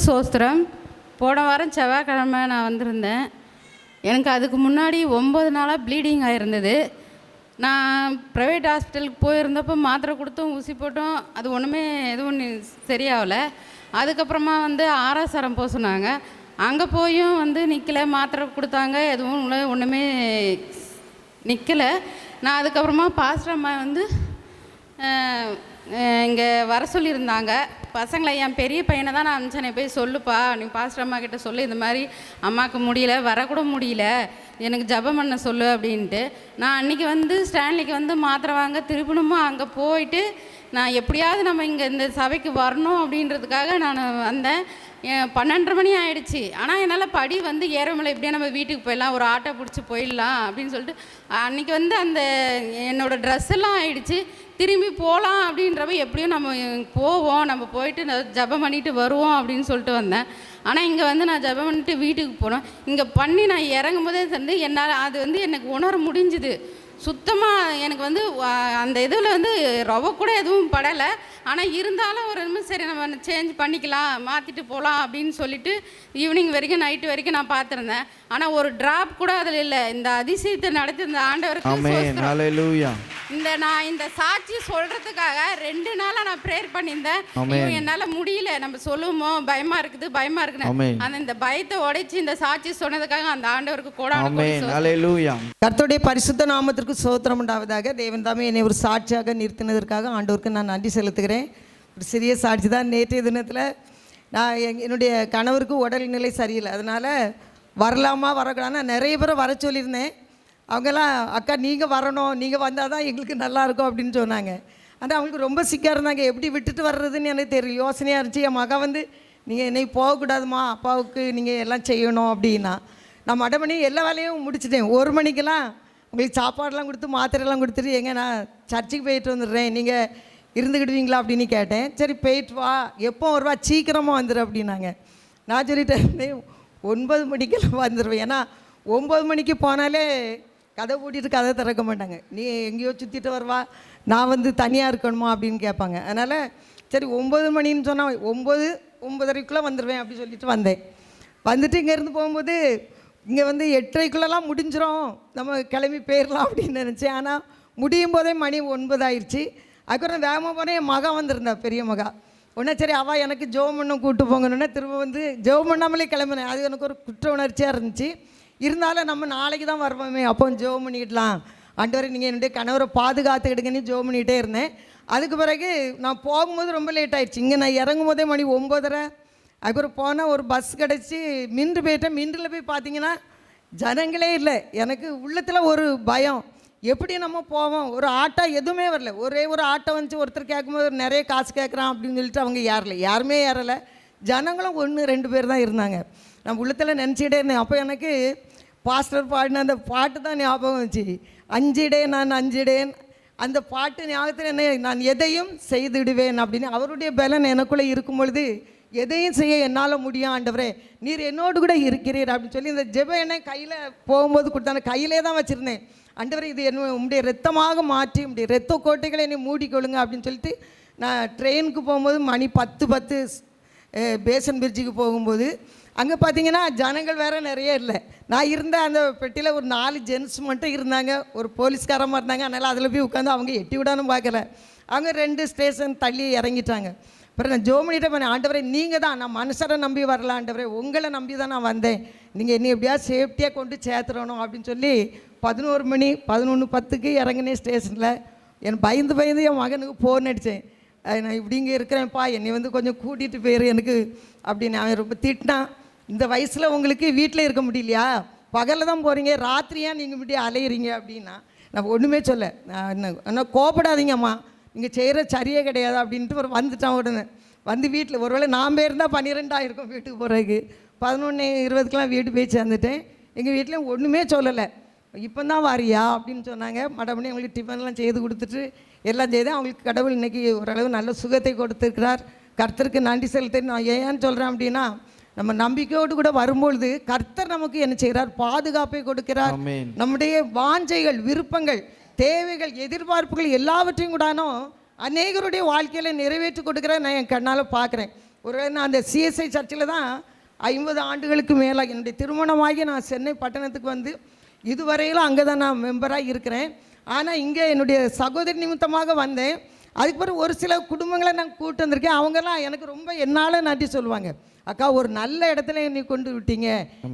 சோஸ்திரம். போன வாரம் செவ்வாய்க்கிழமை நான் வந்திருந்தேன். எனக்கு அதுக்கு முன்னாடி 9 நாளாக ப்ளீடிங் ஆகிருந்தது. நான் ப்ரைவேட் ஹாஸ்பிட்டலுக்கு போயிருந்தப்போ மாத்திரை கொடுத்தோம், ஊசி போட்டோம், அது எதுவும் சரியாகலை. அதுக்கப்புறமா ஆராசரம் போக சொன்னாங்க. அங்கே போயும் நிற்கலை, மாத்திரை கொடுத்தாங்க, எதுவும் ஒன்றுமே நிற்கலை. நான் அதுக்கப்புறமா பாஸ்டர் அம்மா இங்கே வர சொல்லியிருந்தாங்க. பசங்களை என் பெரிய பையனை தான் நான் அனுப்பிச்சேனே, போய் சொல்லுப்பா, நீ பாஸ்டர் அம்மா கிட்ட சொல்லு, இந்த மாதிரி அம்மாவுக்கு முடியல, வரக்கூட முடியல, எனக்கு ஜெபம் பண்ண சொல்லு அப்படின்ட்டு. நான் அன்றைக்கி ஸ்டான்லிக்கு மாத்திரை வாங்க திருப்பணுமா அங்கே போயிட்டு நான் எப்படியாவது நம்ம இங்கே இந்த சபைக்கு வரணும் அப்படின்றதுக்காக நான் வந்தேன். 12:30 மணி ஆகிடுச்சி. ஆனால் என்னால் படி ஏறமில்லை. எப்படியா நம்ம வீட்டுக்கு போயிடலாம், ஒரு ஆட்டோ பிடிச்சி போயிடலாம் அப்படின்னு சொல்லிட்டு அன்றைக்கி அந்த என்னோடய ட்ரெஸ் எல்லாம் ஆகிடுச்சு. திரும்பி போகலாம் அப்படின்றப்ப எப்படியும் நம்ம போவோம், நம்ம போயிட்டு ஜெபம் பண்ணிட்டு வருவோம் அப்படின்னு சொல்லிட்டு வந்தேன். ஆனால் இங்கே நான் ஜெபம் பண்ணிட்டு வீட்டுக்கு போனோம். இங்கே பண்ணி நான் இறங்கும் போதே என்னால் அது எனக்கு உணர முடிஞ்சுது. சுத்தமாக எனக்கு அந்த இதில் ரவ கூட எதுவும் படலை. ஆனால் இருந்தாலும் ஒரு நிமிஷம் சரி நம்ம சேஞ்ச் பண்ணிக்கலாம், மாற்றிட்டு போகலாம் அப்படின்னு சொல்லிட்டு ஈவினிங் வரைக்கும் நைட்டு வரைக்கும் நான் பார்த்துருந்தேன். ஆனால் ஒரு ட்ராப் கூட அதில் இல்லை. இந்த அதிசயத்தை நடத்தி இந்த ஆண்டவருக்கு நான் இந்த சாட்சி சொல்கிறதுக்காக 2 நாளாக நான் ப்ரேயர் பண்ணியிருந்தேன். என்னால் முடியல, நம்ம சொல்லுவோமோ பயமாக இருக்குன்னு. இந்த பயத்தை உடைச்சி இந்த சாட்சி சொன்னதுக்காக அந்த ஆண்டவருக்கு கர்த்தருடைய பரிசுத்த நாமத்திற்கு ஸ்தோத்திரம் உண்டாவதாக. தேவன் தாமே என்னை ஒரு சாட்சியாக நிறுத்தினதற்காக ஆண்டவருக்கு நான் நன்றி செலுத்துகிறேன். ஒரு சிறிய சாட்சி தான். நேற்றைய தினத்தில் நான் என்னுடைய கணவருக்கு உடல்நிலை சரியில்லை, அதனால் வரலாமா வரக்கூடாதுன்னா நிறைய பேரை வர சொல்லியிருந்தேன். அவங்கெல்லாம் அக்கா நீங்கள் வரணும், நீங்கள் வந்தால் தான் எங்களுக்கு நல்லாயிருக்கும் அப்படின்னு சொன்னாங்க. ஆனால் அவங்களுக்கு ரொம்ப சிக்காக இருந்தாங்க. எப்படி விட்டுட்டு வர்றதுன்னு எனக்கு தெரியும், யோசனையாக இருந்துச்சு. என் மகன் நீங்கள் என்னை போகக்கூடாதுமா, அப்பாவுக்கு நீங்கள் எல்லாம் செய்யணும் அப்படின்னா நான் மட பண்ணி எல்லா வேலையும் முடிச்சிட்டேன். 1 மணிக்கெல்லாம் உங்களுக்கு சாப்பாடெலாம் கொடுத்து மாத்திரைலாம் கொடுத்துட்டு எங்கே நான் சர்ச்சுக்கு போயிட்டு வந்துடுறேன், நீங்கள் இருந்துக்கிடுவீங்களா அப்படின்னு கேட்டேன். சரி போயிட்டு வா, எப்போ வருவா, சீக்கிரமாக வந்துடு அப்படின்னாங்க. நான் சொல்லிட்டேன் 9 மணிக்கெல்லாம் வந்துடுவேன். ஏன்னா 9 மணிக்கு போனாலே கதை பூட்டிட்டு கதை திறக்க மாட்டாங்க. நீ எங்கேயோ சுற்றிட்டு வருவா, நான் தனியாக இருக்கணுமா அப்படின்னு கேட்பாங்க. அதனால் சரி 9 மணின்னு சொன்னால் 9:30க்குள்ளே வந்துடுவேன் அப்படி சொல்லிட்டு வந்தேன். வந்துட்டு இங்கேருந்து போகும்போது இங்கே 8:30க்குள்ளெல்லாம் முடிஞ்சிடும், நம்ம கிளம்பி போயிடலாம் அப்படின்னு நினச்சேன். ஆனால் முடியும் போதே மணி 9 ஆயிடுச்சு. அதுக்கப்புறம் வேகமாக போனேன். என் மகன் வந்திருந்தா, பெரிய மகா. உடனே சரி அவள் எனக்கு ஜெபம் பண்ண கூப்பிட்டு போங்கன்னு திரும்ப ஜெபம் பண்ணாமலே கிளம்புனேன். அது எனக்கு ஒரு குற்ற உணர்ச்சியாக இருந்துச்சு. இருந்தாலும் நம்ம நாளைக்கு தான் வருவோமே, அப்போ ஜெபம் பண்ணிக்கிடலாம், ஆண்டவரே நீங்கள் என்னுடைய கணவரை பாதுகாத்துக்கிடுங்கன்னு ஜெபம் பண்ணிகிட்டே இருந்தேன். அதுக்கு பிறகு நான் போகும்போது ரொம்ப லேட் ஆகிடுச்சு. இங்கே நான் இறங்கும் போதே மணி 9:30. அதுக்கப்புறம் போனால் ஒரு பஸ் கிடச்சி மின்று போயிட்டேன். மின்றில் போய் பார்த்தீங்கன்னா ஜனங்களே இல்லை. எனக்கு உள்ளத்தில் ஒரு பயம், எப்படி நம்ம போவோம், ஒரு ஆட்டோ எதுவுமே வரல. ஒரே ஒரு ஆட்டோ வந்துச்சு. ஒருத்தர் கேட்கும்போது நிறைய காசு கேட்குறான் அப்படின்னு சொல்லிட்டு அவங்க யாருமே ஏறலை. ஜனங்களும் 1-2 பேர் தான் இருந்தாங்க. நான் உள்ளத்தில் நினச்சிக்கிட்டே இருந்தேன். அப்போ எனக்கு பாஸ்டர் பாடின அந்த பாட்டு தான் ஞாபகம் வந்துச்சு. 5 டே நான் 5 டேன், அந்த பாட்டு ஞாபகத்தில் என்ன, நான் எதையும் செய்துவிடுவேன் அப்படின்னு. அவருடைய பலன் எனக்குள்ளே இருக்கும் பொழுது எதையும் செய்ய என்னால் முடியும் ஆண்டவரே, நீர் என்னோடு கூட இருக்கிறீர் அப்படின்னு சொல்லி இந்த ஜெப எண்ணெய் கையில் போகும்போது கொடுத்தாங்க. கையிலே தான் வச்சுருந்தேன். ஆண்டவரே இது உங்களுடைய ரத்தமாக மாற்றி உங்களுடைய ரத்த கோட்டைகளை என்னை மூடிக்கொள்ளுங்க அப்படின்னு சொல்லிட்டு நான் ட்ரெயினுக்கு போகும்போது மணி 10:10 பேசன் பிரிட்ஜுக்கு போகும்போது அங்கே பார்த்தீங்கன்னா ஜனங்கள் வேறு நிறைய இல்லை. நான் இருந்த அந்த பெட்டியில் ஒரு 4 ஜென்ட்ஸ் மட்டும் இருந்தாங்க, ஒரு போலீஸ்காரமாக இருந்தாங்க. அதனால் அதில் போய் உட்காந்து அவங்க எட்டி விடான்னு பார்க்கல. அவங்க 2 ஸ்டேஷன் தள்ளி இறங்கிட்டாங்க. அப்புறம் நான் ஜோமனிகிட்ட பண்ணேன், ஆண்டவரே நீங்கள் தான், நான் மனுஷரை நம்பி வரல ஆண்டவரே, உங்களை நம்பி தான் நான் வந்தேன், நீங்கள் என்னை எப்படியா சேஃப்டியாக கொண்டு சேர்த்துடணும் அப்படின்னு சொல்லி 11 மணி 11:10க்கு இறங்கினேன் ஸ்டேஷனில். என் பயந்து என் மகனுக்கு ஃபோன் அடித்தேன், நான் இப்படி இங்கே இருக்கிறேன்ப்பா, என்னை கொஞ்சம் கூட்டிகிட்டு போயிரு எனக்கு அப்படின்னு. அவன் ரொம்ப திட்டினான், இந்த வயசில் உங்களுக்கு வீட்டில் இருக்க முடியலையா, பகலில் தான் போகிறீங்க, ராத்திரியாக நீங்கள் இப்படி அலையிறீங்க அப்படின்னா. நான் ஒன்றுமே சொல்ல, என்ன கோபப்படாதீங்கம்மா, நீங்கள் செய்கிற சரியே கிடையாது அப்படின்ட்டு வந்துட்டான். உடனே வீட்டில் ஒருவேளை நான் போயிருந்தால் 12 ஆகிருக்கும் வீட்டுக்கு போகிறதுக்கு. 11:20க்கெலாம் வீட்டு போய் சேர்ந்துட்டேன். எங்கள் வீட்டில் ஒன்றுமே சொல்லலை. இப்போ தான் வாரியா அப்படின்னு சொன்னாங்க. மடமணி அவங்களுக்கு டிஃபன்லாம் செய்து கொடுத்துட்டு எல்லாம் செய்தேன். அவங்களுக்கு கடவுள் இன்றைக்கி ஓரளவு நல்ல சுகத்தை கொடுத்துருக்கிறார். கர்த்தருக்கு நன்றி செலுத்த நான் ஏன்னு சொல்கிறேன் அப்படின்னா, நம்ம நம்பிக்கையோடு கூட வரும்பொழுது கர்த்தர் நமக்கு என்ன செய்கிறார், பாதுகாப்பை கொடுக்கிறார். நம்முடைய வாஞ்சைகள், விருப்பங்கள், தேவைகள், எதிர்பார்ப்புகள் எல்லாவற்றையும் கூடானோ அநேகருடைய வாழ்க்கையில் நிறைவேற்றி கொடுக்குற நான் என் கண்ணால் பார்க்குறேன். நான் அந்த சிஎஸ்ஐ சர்ச்சில் தான் 50 ஆண்டுகளுக்கு மேலாக என்னுடைய திருமணமாகி நான் சென்னை பட்டணத்துக்கு வந்து இதுவரையிலும் அங்கே தான் நான் மெம்பராக இருக்கிறேன். ஆனால் இங்கே என்னுடைய சகோதரி நிமித்தமாக வந்தேன். அதுக்கு பிறகு ஒரு சில குடும்பங்களை நான் கூப்பிட்டு வந்திருக்கேன். அவங்கெல்லாம் எனக்கு ரொம்ப என்னால் நன்றி சொல்லுவாங்க. அக்கா, ஒரு நல்ல இடத்துல என்னை கொண்டு விட்டீங்க,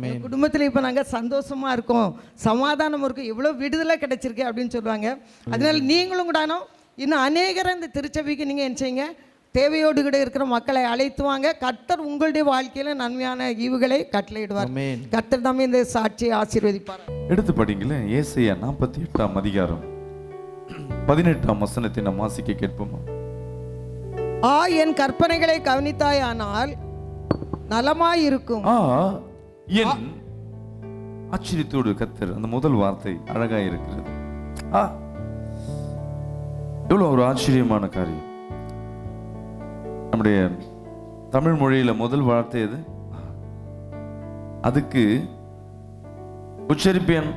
என் குடும்பத்தில் இப்போ நாங்கள் சந்தோஷமாக இருக்கோம், சமாதானம் இருக்கும், எவ்வளோ விடுதலை கிடைச்சிருக்கு அப்படின்னு சொல்லுவாங்க. அதனால் நீங்களும் கூடானோ இன்னும் அநேகரை இந்த திருச்சபைக்கு நீங்கள் என்ன செய்யுங்க, தேவையோடு கூட இருக்கிற மக்களை அழைத்து வாங்க. கர்த்தர் உங்களுடைய வாழ்க்கையில் நன்மையான ஈவுகளை கட்டளையிடுவார். கர்த்தர் தாமே இந்த சாட்சியை ஆசீர்வதிப்பார். எடுத்து படிங்களேன். ஏசாயா 48ஆம் அதிகாரம் 18ஆம் வசனத்தை நாம் வாசிக்க கேட்போமா? என் கற்பனைகளை கவனித்தாயானால் நலமாயிருக்கும். என் ஆச்சரியத்தோடு கர்த்தர், அந்த முதல் வார்த்தை அழகா இருக்கிறது. எவ்வளவு ஒரு ஆச்சரியமான காரியம். நம்முடைய தமிழ் மொழியில முதல் வார்த்தை எது? அதுக்கு உச்சரிப்பேன்.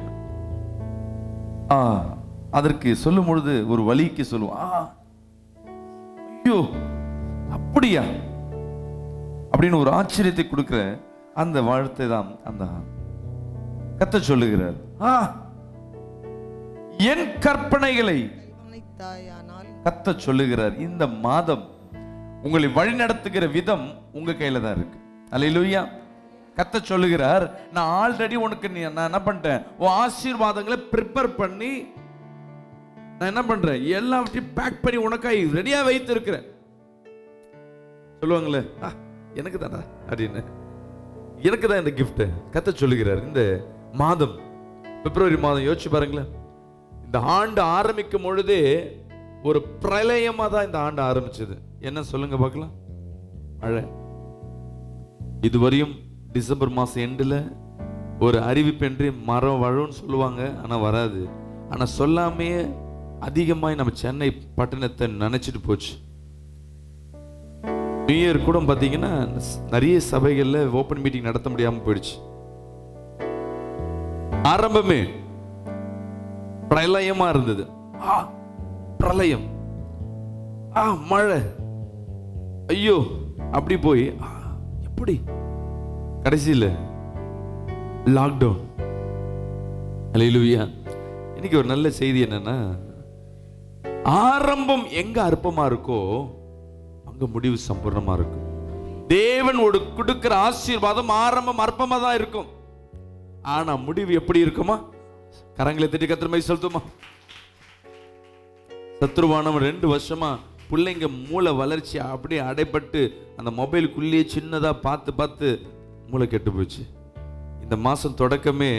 அதற்கு சொல்லும் பொழுது ஒரு வலிக்கு சொல்லுவோம், ஐயோ அப்படியா அப்படின்னு ஒரு ஆச்சரியத்தை கொடுக்கிற அந்த வார்த்தை தான் அந்த கர்த்தர் சொல்லுகிறார். என் கற்பனைகளை கர்த்தர் சொல்லுகிறார். இந்த மாதம் உங்களை வழி நடத்துகிற விதம் உங்க கையில தான் இருக்கு. அல்லேலூயா. கர்த்தர் சொல்லுகிறார், நான் ஆல்ரெடி உனக்கு நான் என்ன பண்ணிட்டேன், உன் ஆசீர்வாதங்களை ப்ரிப்பேர் பண்ணி நான் என்ன பண்றேன், எல்லாவற்றையும் பேக் பண்ணி உனக்காய் ரெடியா வைத்து இருக்கிறேன். சொல்லுவாங்களே, எனக்கு தானே அப்படின்னு, எனக்கு தான் இந்த கிஃப்ட். கர்த்தர் சொல்லுகிறார். இந்த மாதம் பிப்ரவரி மாதம் யோசிச்சு பாருங்களேன். இந்த ஆண்டு ஆரம்பிக்கும் பொழுதே ஒரு பிரளயமா தான் இந்த ஆண்டு ஆரம்பிச்சது. என்ன சொல்லுங்க பார்க்கலாம்? மழை. இதுவரையும் டிசம்பர் மாசம் எண்டுல ஒரு அறிவிப்பு என்று மரம் வழுன்னு சொல்லுவாங்க, ஆனா வராது. ஆனா சொல்லாமே அதிகமாய் நம்ம சென்னை பட்டணத்தை நினைச்சிட்டு போச்சு. நியூ இயர் கூட பாத்தீங்கன்னா நிறைய சபைகள்ல ஓபன் மீட்டிங் நடத்த முடியாம போயிடுச்சு. ஆரம்பமே பிரளயமா இருந்தது. பிரளயம், மழை, ஐயோ அப்படி போய் எப்படி கடைசியில் லாக்டவுன். அல்லேலூயா. இன்னைக்கு ஒரு நல்ல செய்தி என்னன்னா, ஆரம்பம் எங்க அற்பமா இருக்கோ அங்க முடிவு சம்பூர்ணமா இருக்கும். தேவன் ஒரு கொடுக்கிற ஆசீர்வாதம் ஆரம்பம் அற்பமா தான் இருக்கும், ஆனா முடிவு எப்படி இருக்குமா? கரங்களை தட்டி கத்திரமை சொல்லுமா? சத்ருவானவன் 2 வருஷமா பிள்ளைங்க மூளை வளர்ச்சி அப்படியே அடைப்பட்டு அந்த மொபைலுக்குள்ளேயே சின்னதா பார்த்து பார்த்து மூளை கெட்டு போச்சு. இந்த மாசம் தொடக்கமே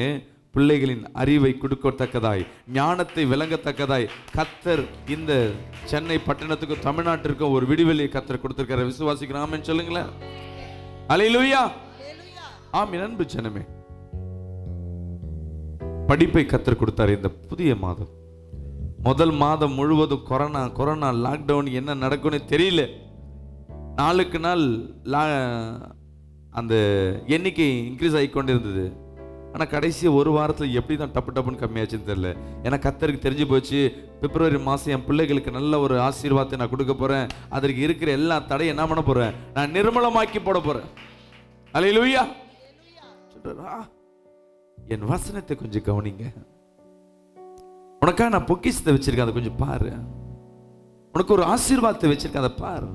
பிள்ளைகளின் அறிவை கொடுக்கத்தக்கதாய், ஞானத்தை விளங்கத்தக்கதாய் கர்த்தர் இந்த சென்னை பட்டணத்துக்கும் தமிழ்நாட்டிற்கும் ஒரு விடுதலை கர்த்தர் கொடுத்திருக்கிற விசுவாசிக்கிறோம். ஆமென் சொல்லுங்களேன். அல்லேலூயா. ஆமென். அன்பு ஜனமே, படிப்பை கர்த்தர் கொடுத்தார். இந்த புதிய மாதம் முதல் மாதம் முழுவதும் கொரோனா லாக்டவுன், என்ன நடக்கும்னு தெரியல. நாளுக்கு நாள் அந்த எண்ணிக்கை இன்க்ரீஸ் ஆகிக்கொண்டு இருந்தது. ஆனால் கடைசி ஒரு வாரத்தில் எப்படி தான் டப்புன்னு கம்மியாச்சுன்னு தெரியல. ஏன்னா கர்த்தருக்கு தெரிஞ்சு போச்சு, பிப்ரவரி மாதம் என் பிள்ளைகளுக்கு நல்ல ஒரு ஆசீர்வாதத்தை நான் கொடுக்க போகிறேன். அதற்கு இருக்கிற எல்லா தடையும் என்ன பண்ண போகிறேன், நான் நிர்மலமாக்கி போட போகிறேன். அல்லேலூயா. சொல்றா, என் வசனத்தை கொஞ்சம் கவனிங்க. உனக்காக நான் பொக்கிஷத்தை வச்சிருக்கேன், அதை கொஞ்சம் பாரு. உனக்கு ஒரு ஆசீர்வாதத்தை வச்சிருக்கேன், அதை பாரு.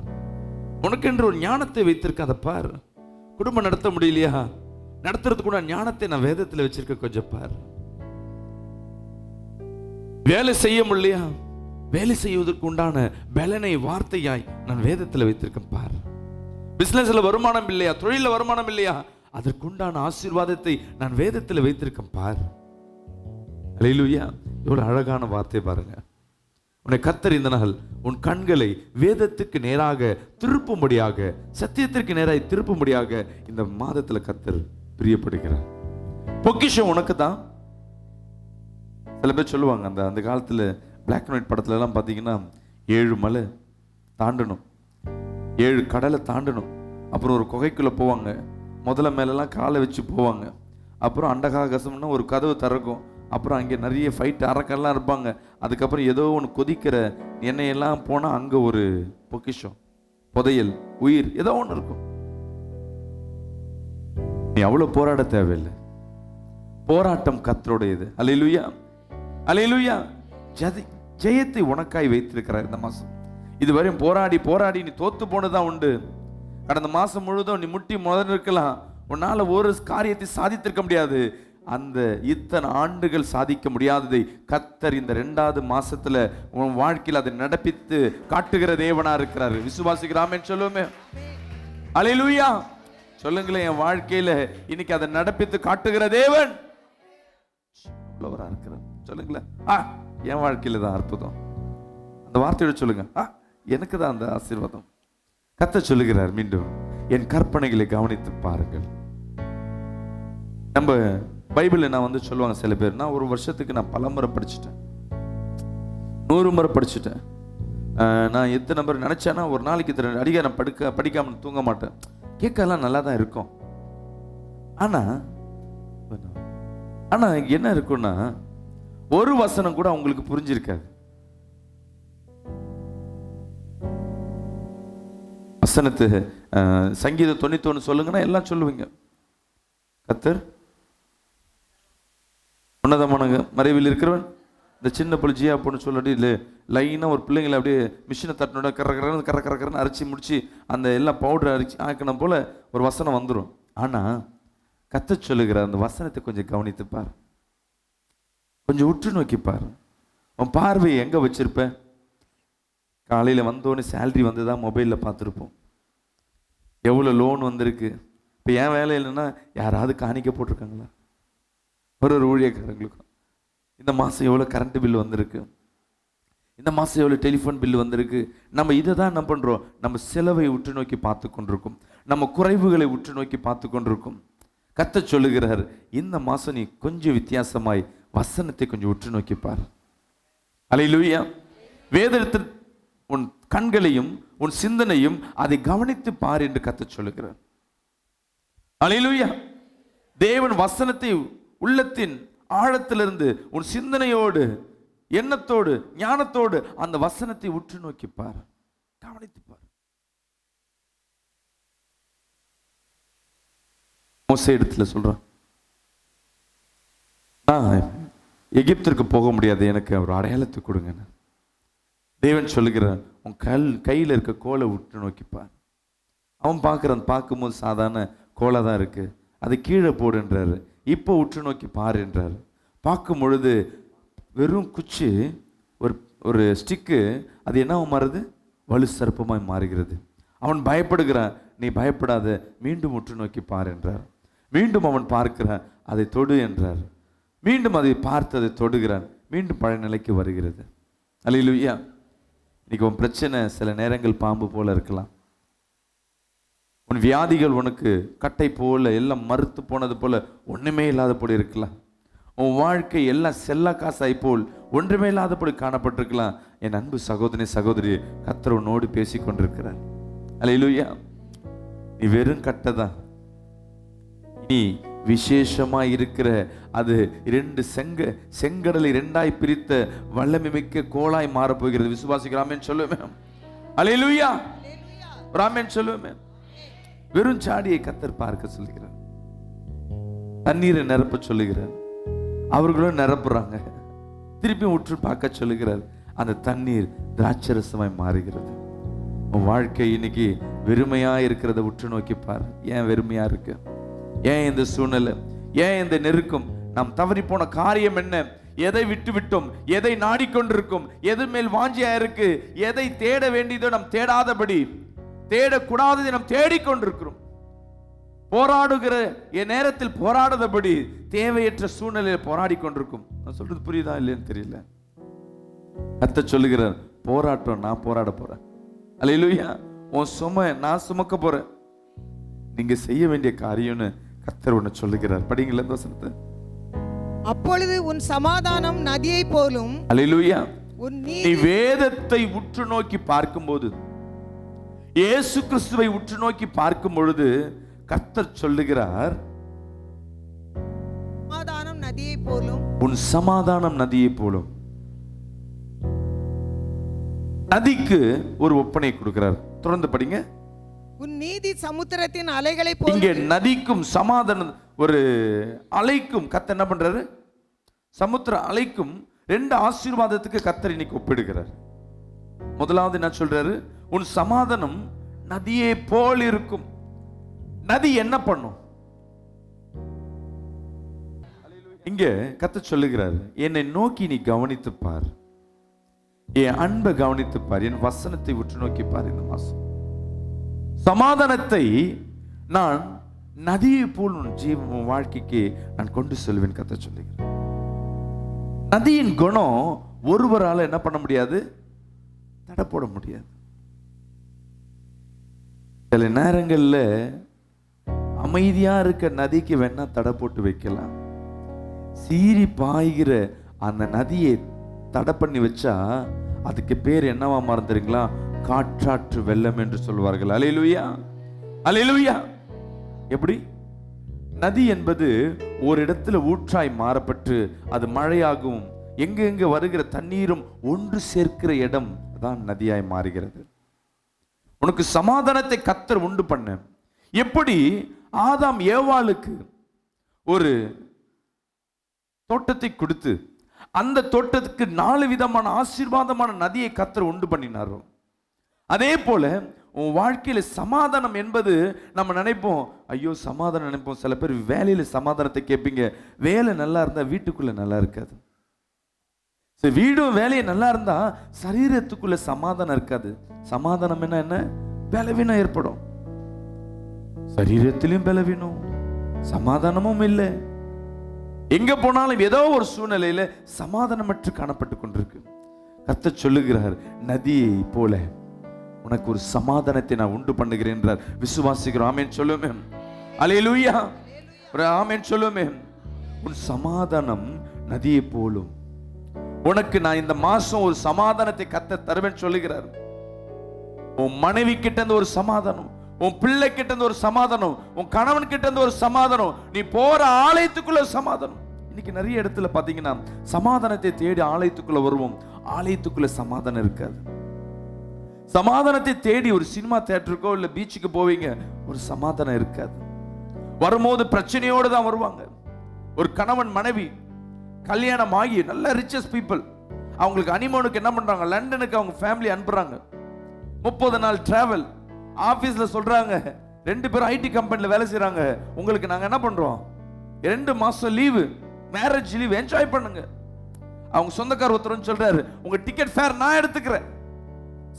உனக்கு என்று ஒரு ஞானத்தை வைத்திருக்கேன், அதை பாரு. குடும்பம் நடத்த முடியலையா, நடத்துறதுக்கு கூட ஞானத்தை நான் வேதத்தில் வச்சிருக்க, கொஞ்சம் பாரு. வேலை செய்ய முடியலையா, வேலை செய்வதற்கு உண்டான பலனை வார்த்தையாய் நான் வேதத்தில் வைத்திருக்கேன், பாரு. பிசினஸ்ல வருமானம் இல்லையா, தொழில வருமானம் இல்லையா, அதற்குண்டான ஆசீர்வாதத்தை நான் வேதத்தில் வைத்திருக்கேன், பாரு. அல்லேலூயா. எவ்வளவு அழகான வார்த்தை பாருங்க. உன்னை கர்த்தர் இந்த நாள் உன் கண்களை வேதத்துக்கு நேராக திருப்பும்படியாக, சத்தியத்திற்கு நேராக திருப்பும்படியாக இந்த மாதத்துல கர்த்தர் பிரியப்படுகிறார். பொக்கிஷம் உனக்கு தான். சில பேர் சொல்லுவாங்க, அந்த காலத்துல பிளாக் அண்ட் ஒயிட் படத்துல எல்லாம் பாத்தீங்கன்னா 7 மலை தாண்டணும், 7 கடலை தாண்டணும், அப்புறம் ஒரு குகைக்குள்ள போவாங்க, முதல்ல மேலெல்லாம் காலை வச்சு போவாங்க, அப்புறம் அண்டகாகசம்னா ஒரு கதவு திறக்கும், அப்புறம் அங்கே நிறைய ஃபைட் அரக்கெல்லாம் இருப்பாங்க, அதுக்கப்புறம் ஏதோ ஒன்று கொதிக்கிற எண்ணெயெல்லாம் போனால் அங்கே ஒரு பொக்கிஷம், புதையல், உயிர் ஏதோ ஒன்று இருக்கும். நீ அவ்வளவு போராட தேவையில்லை. போராட்டம் கர்த்தருடையது. அல்லேலூயா, அல்லேலூயா. ஜெயத்தை உனக்காய் வைத்திருக்கிறார் இந்த மாசம். இதுவரையும் போராடி போராடி நீ தோத்து போனதான் உண்டு. கடந்த மாசம் முழுதும் நீ முட்டி முதல் இருக்கலாம், உன்னால ஒரு காரியத்தை சாதித்திருக்க முடியாது. அந்த இத்தனை ஆண்டுகள் சாதிக்க முடியாததை கர்த்தர் இந்த 2வது மாசத்துல உன் வாழ்க்கையில் அதை நடப்பித்து காட்டுகிற தேவனா இருக்கிறாரு. விசுவாசிக்கிறாமேன்னு சொல்லுவோமே. அல்லேலூயா சொல்லுங்களேன். என் வாழ்க்கையில இன்னைக்கு அதை நடப்பித்து காட்டுகிற தேவன் இருக்கிறார். சொல்லுங்களேன். என் வாழ்க்கையில தான் அற்புதம். அந்த வார்த்தையோட சொல்லுங்க. எனக்கு தான் அந்த ஆசீர்வாதம். கர்த்தர் சொல்லுகிறார் மீண்டும், என் கற்பனைகளை கவனித்து பாருங்கள். நம்ம பைபிள் நான் வந்து சொல்லுவாங்க சில பேர், நான் ஒரு வருஷத்துக்கு நான் பல முறை படிச்சுட்டேன், 100 முறை படிச்சுட்டேன். நான் எத்தனை முறை நினைச்சேன்னா ஒரு நாளைக்கு இத்தனை அதிகாரம் படிக்காம தூங்க மாட்டேன். கேட்கலாம் நல்லா தான் இருக்கும். ஆனா என்ன இருக்கும்னா ஒரு வசனம் கூட உங்களுக்கு புரிஞ்சிருக்காது. வசனத்து சங்கீதம் 91 சொல்லுங்கன்னா எல்லாம் சொல்லுவீங்க. கர்த்தர் உன்னதமான மறைவில் இருக்கிறவன், இந்த சின்ன பிள்ளை ஜியா பொண்ணு சொல்லி இல்லை லைனாக ஒரு பிள்ளைங்களை அப்படியே மிஷினை தட்டினோட கரன்னு அரைச்சி முடிச்சு அந்த எல்லாம் பவுடர் அரைச்சி ஆக்கணும் போல ஒரு வசனம் வந்துடும். ஆனால் கர்த்தர் சொல்லுகிற அந்த வசனத்தை கொஞ்சம் கவனித்துப்பார், கொஞ்சம் உற்று நோக்கிப்பார். உன் பார்வையை எங்கே வச்சிருப்ப? காலையில் வந்தோடனே சேலரி வந்து தான் மொபைலில் பார்த்துருப்போம். எவ்வளோ லோன் வந்திருக்கு. இப்போ ஏன் வேலை இல்லைன்னா யாராவது காணிக்க போட்டிருக்காங்களா? ஒரு ஊழியக்காரங்களுக்கும் இந்த மாதம் எவ்வளோ கரண்ட் பில் வந்திருக்கு, இந்த மாதம் எவ்வளோ டெலிஃபோன் பில் வந்திருக்கு. நம்ம இதை தான் என்ன பண்ணுறோம்? நம்ம செலவை உற்று நோக்கி பார்த்து கொண்டிருக்கும், நம்ம குறைவுகளை உற்று நோக்கி பார்த்து கொண்டிருக்கும். கர்த்தர் சொல்லுகிறார், இந்த மாதம் நீ கொஞ்சம் வித்தியாசமாய் வசனத்தை கொஞ்சம் உற்று நோக்கிப்பார். அல்லேலூயா. வேதத்தில் உன் கண்களையும் உன் சிந்தனையும் அதை கவனித்து பார் என்று கர்த்தர் சொல்லுகிறார். அல்லேலூயா. தேவன் வசனத்தை உள்ளத்தின் ஆழத்திலிருந்து உன் சிந்தனையோடு எண்ணத்தோடு ஞானத்தோடு அந்த வசனத்தை உற்று நோக்கிப்பார், கவனித்துப்பார். மோசே இடத்துல சொல்றான், நான் எகிப்திற்கு போக முடியாது, எனக்கு ஒரு அடையாளத்தை கொடுங்க. தேவன் சொல்லுகிறார், உன் கையில் இருக்க கோலை உற்று நோக்கிப்பார். அவன் பார்க்குறான், பார்க்கும்போது சாதாரண கோலை தான் இருக்கு, அதை கீழே போடுன்றாரு. இப்போ உற்று நோக்கி பாரு என்றார். பார்க்கும் பொழுது வெறும் குச்சி, ஒரு ஸ்டிக்கு, அது என்ன மாறுது? வலு சர்ப்பமாய் மாறுகிறது. அவன் பயப்படுகிறான். நீ பயப்படாத, மீண்டும் உற்று நோக்கி பார் என்றார். மீண்டும் அவன் பார்க்கிறான், அதை தொடு என்றார். மீண்டும் அதை பார்த்து அதை தொடுகிறான். மீண்டும் பழைய நிலைக்கு வருகிறது. அல்லேலூயா. இன்னைக்கு உன் பிரச்சனை சில நேரங்கள் பாம்பு போல இருக்கலாம். உன் வியாதிகள் உனக்கு கட்டை போல எல்லாம் மறுத்து போனது போல ஒன்றுமே இல்லாதபடி இருக்கலாம். உன் வாழ்க்கை எல்லாம் செல்லா காசாய் போல் ஒன்றுமே இல்லாதபடி காணப்பட்டிருக்கலாம். என் அன்பு சகோதரி சகோதரி, கர்த்தர் உன்னோடு பேசி கொண்டிருக்கிறார். அல்லேலூயா. நீ வெறும் கட்டை தான், நீ விசேஷமா இருக்கிற அது 2 செங்கடலை 2ஆய் பிரித்த வல்லமை மிக்க கோலாய் மாறப்போகிறது. விசுவாசிக்கிறாமேன்னு சொல்லுவேன். அல்லேலூயா. ராமேன் சொல்லுவேன். வெறும் சாடியை கர்த்தர் பார்க்க சொல்லுகிறார். தண்ணீரை நிரப்ப சொல்லுகிறார். அவர்களும் நிரப்புறாங்க. திருப்பி உற்று பார்க்க சொல்லுகிறார். அந்த தண்ணீர் திராட்சரசமாய் மாறுகிறது. உன் வாழ்க்கை இன்னைக்கு வெறுமையா இருக்கிறத உற்று நோக்கி பார். ஏன் வெறுமையா இருக்கு? ஏன் இந்த சூழ்நிலை? ஏன் இந்த நெருக்கம்? நாம் தவறி போன காரியம் என்ன? எதை விட்டு விட்டோம்? எதை நாடிக்கொண்டிருக்கும்? எது மேல் வாஞ்சியா இருக்கு? எதை தேட வேண்டியதோ நாம் தேடாதபடி, தேடக்கூடாததை நாம் தேடிக்கொண்டிருக்கிறோம். போராடுகிற என் நேரத்தில் போராடாதபடி தேவையற்ற சூழ்நிலையில் போராடி கொண்டிருக்கும். நான் சொல்றது புரியுதா இல்லைன்னு தெரியல. கர்த்தர் சொல்லுகிறார், போராட்டம் நான் போராட போறேன். அல்லேலூயா. உன் சுமை நான் சுமக்க போறேன். நீங்க செய்ய வேண்டிய காரியம்னு கர்த்தர் ஒன்று சொல்லுகிறார். படிங்களா இந்த வசனத்தை. அப்பொழுது உன் சமாதானம் நதியை போலும். அல்லேலூயா. நீ வேதத்தை உற்று நோக்கி பார்க்கும்போது, இயேசு கிறிஸ்துவை உற்று நோக்கி பார்க்கும் பொழுது கர்த்தர் சொல்லுகிறார், சமாதானம் நதியை போலும். உன் சமாதானம் நதியை போலும். நதிக்கு ஒரு ஒப்பனை கொடுக்கிறார். தொடர்ந்து படிங்க. உன் நீதி சமுத்திரத்தின் அலைகளை இங்கே நதிக்கும் சமாதானம் ஒரு அலைக்கும் கர்த்தர் என்ன பண்றாரு? சமுத்திர அலைக்கும் 2 ஆசீர்வாதத்துக்கு கர்த்தர் இன்னைக்கு ஒப்பிடுகிறார். முதலாவது என்ன சொல்றாரு? உன் சமாதானம் நதியை போல் இருக்கும். நதி என்ன பண்ணும்? இங்க கர்த்தர் சொல்லுகிறார், என்னை நோக்கி நீ கவனித்து பார், என் அன்பை கவனித்து பார், என் வசனத்தை உற்று நோக்கி பார். இந்த மாசம் சமாதானத்தை நான் நதியை போல் உன் வாழ்க்கைக்கு நான் கொண்டு செல்வேன் கர்த்தர் சொல்லுகிறேன். நதியின் குணம் ஒருவரால் என்ன பண்ண முடியாது? தடை போட முடியாது. சில நேரங்கள்ல அமைதியா இருக்க நதிக்கு வேணா தடை போட்டு வைக்கலாம். சீறி பாய்கிற அந்த நதியை தடை பண்ணி வச்சா அதுக்கு பேர் என்னவா மறந்துறீங்களா? காற்றாற்று வெள்ளம் என்று சொல்வார்கள். அல்லேலூயா, அல்லேலூயா. எப்படி? நதி என்பது ஒரு இடத்துல ஊற்றாய் மாறப்பட்டு அது மழையாகவும் எங்க வருகிற தண்ணீரும் ஒன்று சேர்க்கிற இடம் தான் நதியாய் மாறுகிறது. உனக்கு சமாதானத்தை கர்த்தர் உண்டு பண்ண, எப்படி ஆதாம் ஏவாளுக்கு ஒரு தோட்டத்தை கொடுத்து அந்த தோட்டத்துக்கு 4 விதமான ஆசீர்வாதமான நதியை கர்த்தர் உண்டு பண்ணினாரோ, அதே போல உன் வாழ்க்கையில சமாதானம் என்பது நம்ம நினைப்போம், ஐயோ சமாதானம் நினைப்போம். சில பேர் வேலையில சமாதானத்தை கேட்பீங்க. வேலை நல்லா இருந்தா வீட்டுக்குள்ள நல்லா இருக்காது. வீடும் வேலையும் நல்லா இருந்தா சரீரத்துக்குள்ள சமாதானம் இருக்காது. சமாதானம் என்ன? பலவீனம் ஏற்படும். சரீரத்திலும் பலவீனம், சமாதானமும் இல்லை. எங்க போனாலும் ஏதோ ஒரு சூழ்நிலையில சமாதானமற்று காணப்பட்டு கொண்டிருக்கு. கர்த்தர் சொல்லுகிறார், நதியை போல உனக்கு ஒரு சமாதானத்தை நான் உண்டு பண்ணுகிறேன் என்றார். விசுவாசிக்கிறோம். ஆமென் சொல்லுமே. அல்லேலூயா. ஒரு ஆமென் சொல்லுமே. உன் சமாதானம் நதியை போலும். உனக்கு நான் இந்த மாசம் ஒரு சமாதானத்தை கர்த்தர் தருவேன் சொல்லுகிறார். உன் மனைவி கிட்ட இருந்து ஒரு சமாதானம், உன் பிள்ளை கிட்ட இருந்து ஒரு சமாதானம், உன் கணவன் கிட்ட இருந்து ஒரு சமாதானம், நீ போற ஆலயத்துக்குள்ள சமாதானம். இன்னைக்கு நிறைய இடத்துல பாத்தீங்கன்னா சமாதானத்தை தேடி ஆலயத்துக்குள்ள வருவோம், ஆலயத்துக்குள்ள சமாதானம் இருக்காது. சமாதானத்தை தேடி ஒரு சினிமா தியேட்டருக்கோ இல்ல பீச்சுக்கு போவீங்க, ஒரு சமாதானம் இருக்காது. வரும்போது பிரச்சனையோடு தான் வருவாங்க. ஒரு கணவன் மனைவி கல்யாணம் ஆகி நல்ல ரிச்சஸ் பீப்புள், அவங்களுக்கு ஹனிமூனுக்கு என்ன பண்றாங்க? லண்டனுக்கு அவங்க ஃபேமிலி அனுப்புறாங்க. 30 நாள் டிராவல். ஆபீஸ்ல சொல்றாங்க, 2 பேரும் ஐடி கம்பெனில வேலை செய்யறாங்க, உங்களுக்கு நாங்க என்ன பண்றோம்? 2 மாசம் லீவு, மேரேஜ் லீவ், என்ஜாய் பண்ணுங்க. அவங்க சொந்தக்கார ஒருத்தர் சொல்றாரு, உங்க டிக்கெட் ஃபேர் நான் எடுத்துக்கிறேன்.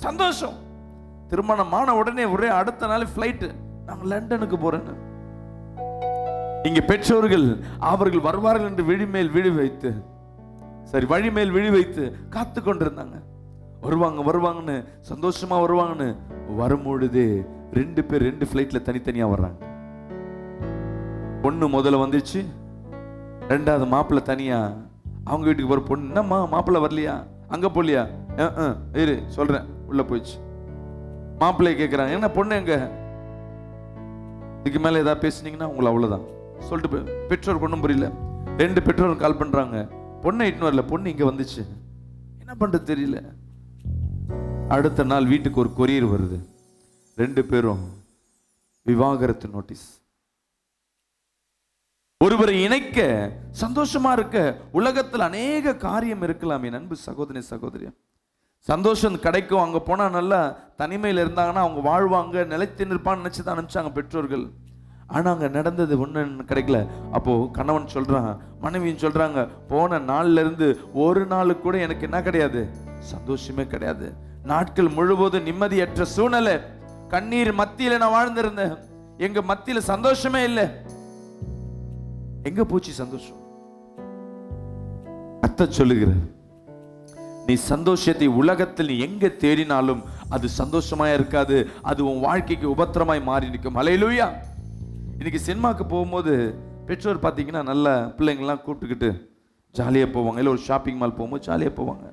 சந்தோஷம். திருமணமான உடனே ஒரே அடுத்த நாள் ஃபிளைட், நாங்க லண்டனுக்கு போறேன்னு. இங்க பெற்றோர்கள் அவர்கள் வருவார்கள் என்று விழிமேல் விழி வைத்து, சரி வழிமேல் விழி வைத்து காத்து கொண்டிருந்தாங்க. வருவாங்கன்னு சந்தோஷமா வருவாங்கன்னு வரும்பொழுது 2 பேர் 2 ஃபிளைட்ல தனித்தனியா வர்றாங்க. பொண்ணு முதல்ல வந்துச்சு, 2வது மாப்பிள்ளை தனியா. அவங்க வீட்டுக்கு போற பொண்ணு, என்னம்மா மாப்பிள்ளை வரலையா, அங்க போலியா? இரு சொல்றேன். உள்ள போயிடுச்சு. மாப்பிள்ளைய கேட்கிறாங்க, என்ன பொண்ணு எங்க? இதுக்கு மேல ஏதாவது பேசுனீங்கன்னா உங்களை அவ்வளவுதான் சொல்லிட்டு பெற்றோர் ஒன்றும் புரியல. 2 பெற்றோர் கால் பண்றாங்க, பொண்ணை இட்டுன்னு வரல, பொண்ணு இங்க வந்துச்சு, என்ன பண்றது தெரியல. அடுத்த நாள் வீட்டுக்கு ஒரு கொரியர் வருது, 2 பேரும் விவாகரத்து நோட்டீஸ். ஒருவரை இணைக்க சந்தோஷமா இருக்க உலகத்தில் அநேக காரியம் இருக்கலாம். என் அன்பு சகோதரி சகோதரியா, சந்தோஷம் கிடைக்கும். அங்க போனா நல்லா தனிமையில் இருந்தாங்கன்னா அவங்க வாழ்வாங்க, நிலைத்து நிற்பான்னு நினைச்சுதான் அனுப்பிச்சாங்க பெற்றோர்கள். ஆனா அங்க நடந்தது ஒண்ணு கிடைக்கல. அப்போ கணவன் சொல்றான், மனைவியும் சொல்றாங்க, போன நாள்ல இருந்து ஒரு நாள் கூட எனக்கு என்ன கிடையாது, சந்தோஷமே கிடையாது. நாட்கள் முழுவதும் நிம்மதியற்ற சூழ்நிலை, கண்ணீர் மத்தியில நான் வாழ்ந்திருந்தேன், எங்க மத்தியில சந்தோஷமே இல்லை. எங்க போச்சு சந்தோஷம்? கர்த்தர் சொல்லுகிறார், நீ சந்தோஷத்தை உலகத்தில் நீ எங்க தேடினாலும் அது சந்தோஷமா இருக்காது, அது உன் வாழ்க்கைக்கு உபத்திரமாய் மாறி நிற்கும். அல்லேலூயா. இன்னைக்கு சினிமாக்கு போகும்போது பெற்றோர் பார்த்தீங்கன்னா நல்ல பிள்ளைங்கள்லாம் கூப்பிட்டுக்கிட்டு ஜாலியாக போவாங்க. இல்லை ஒரு ஷாப்பிங் மால் போகும்போது ஜாலியாக போவாங்க.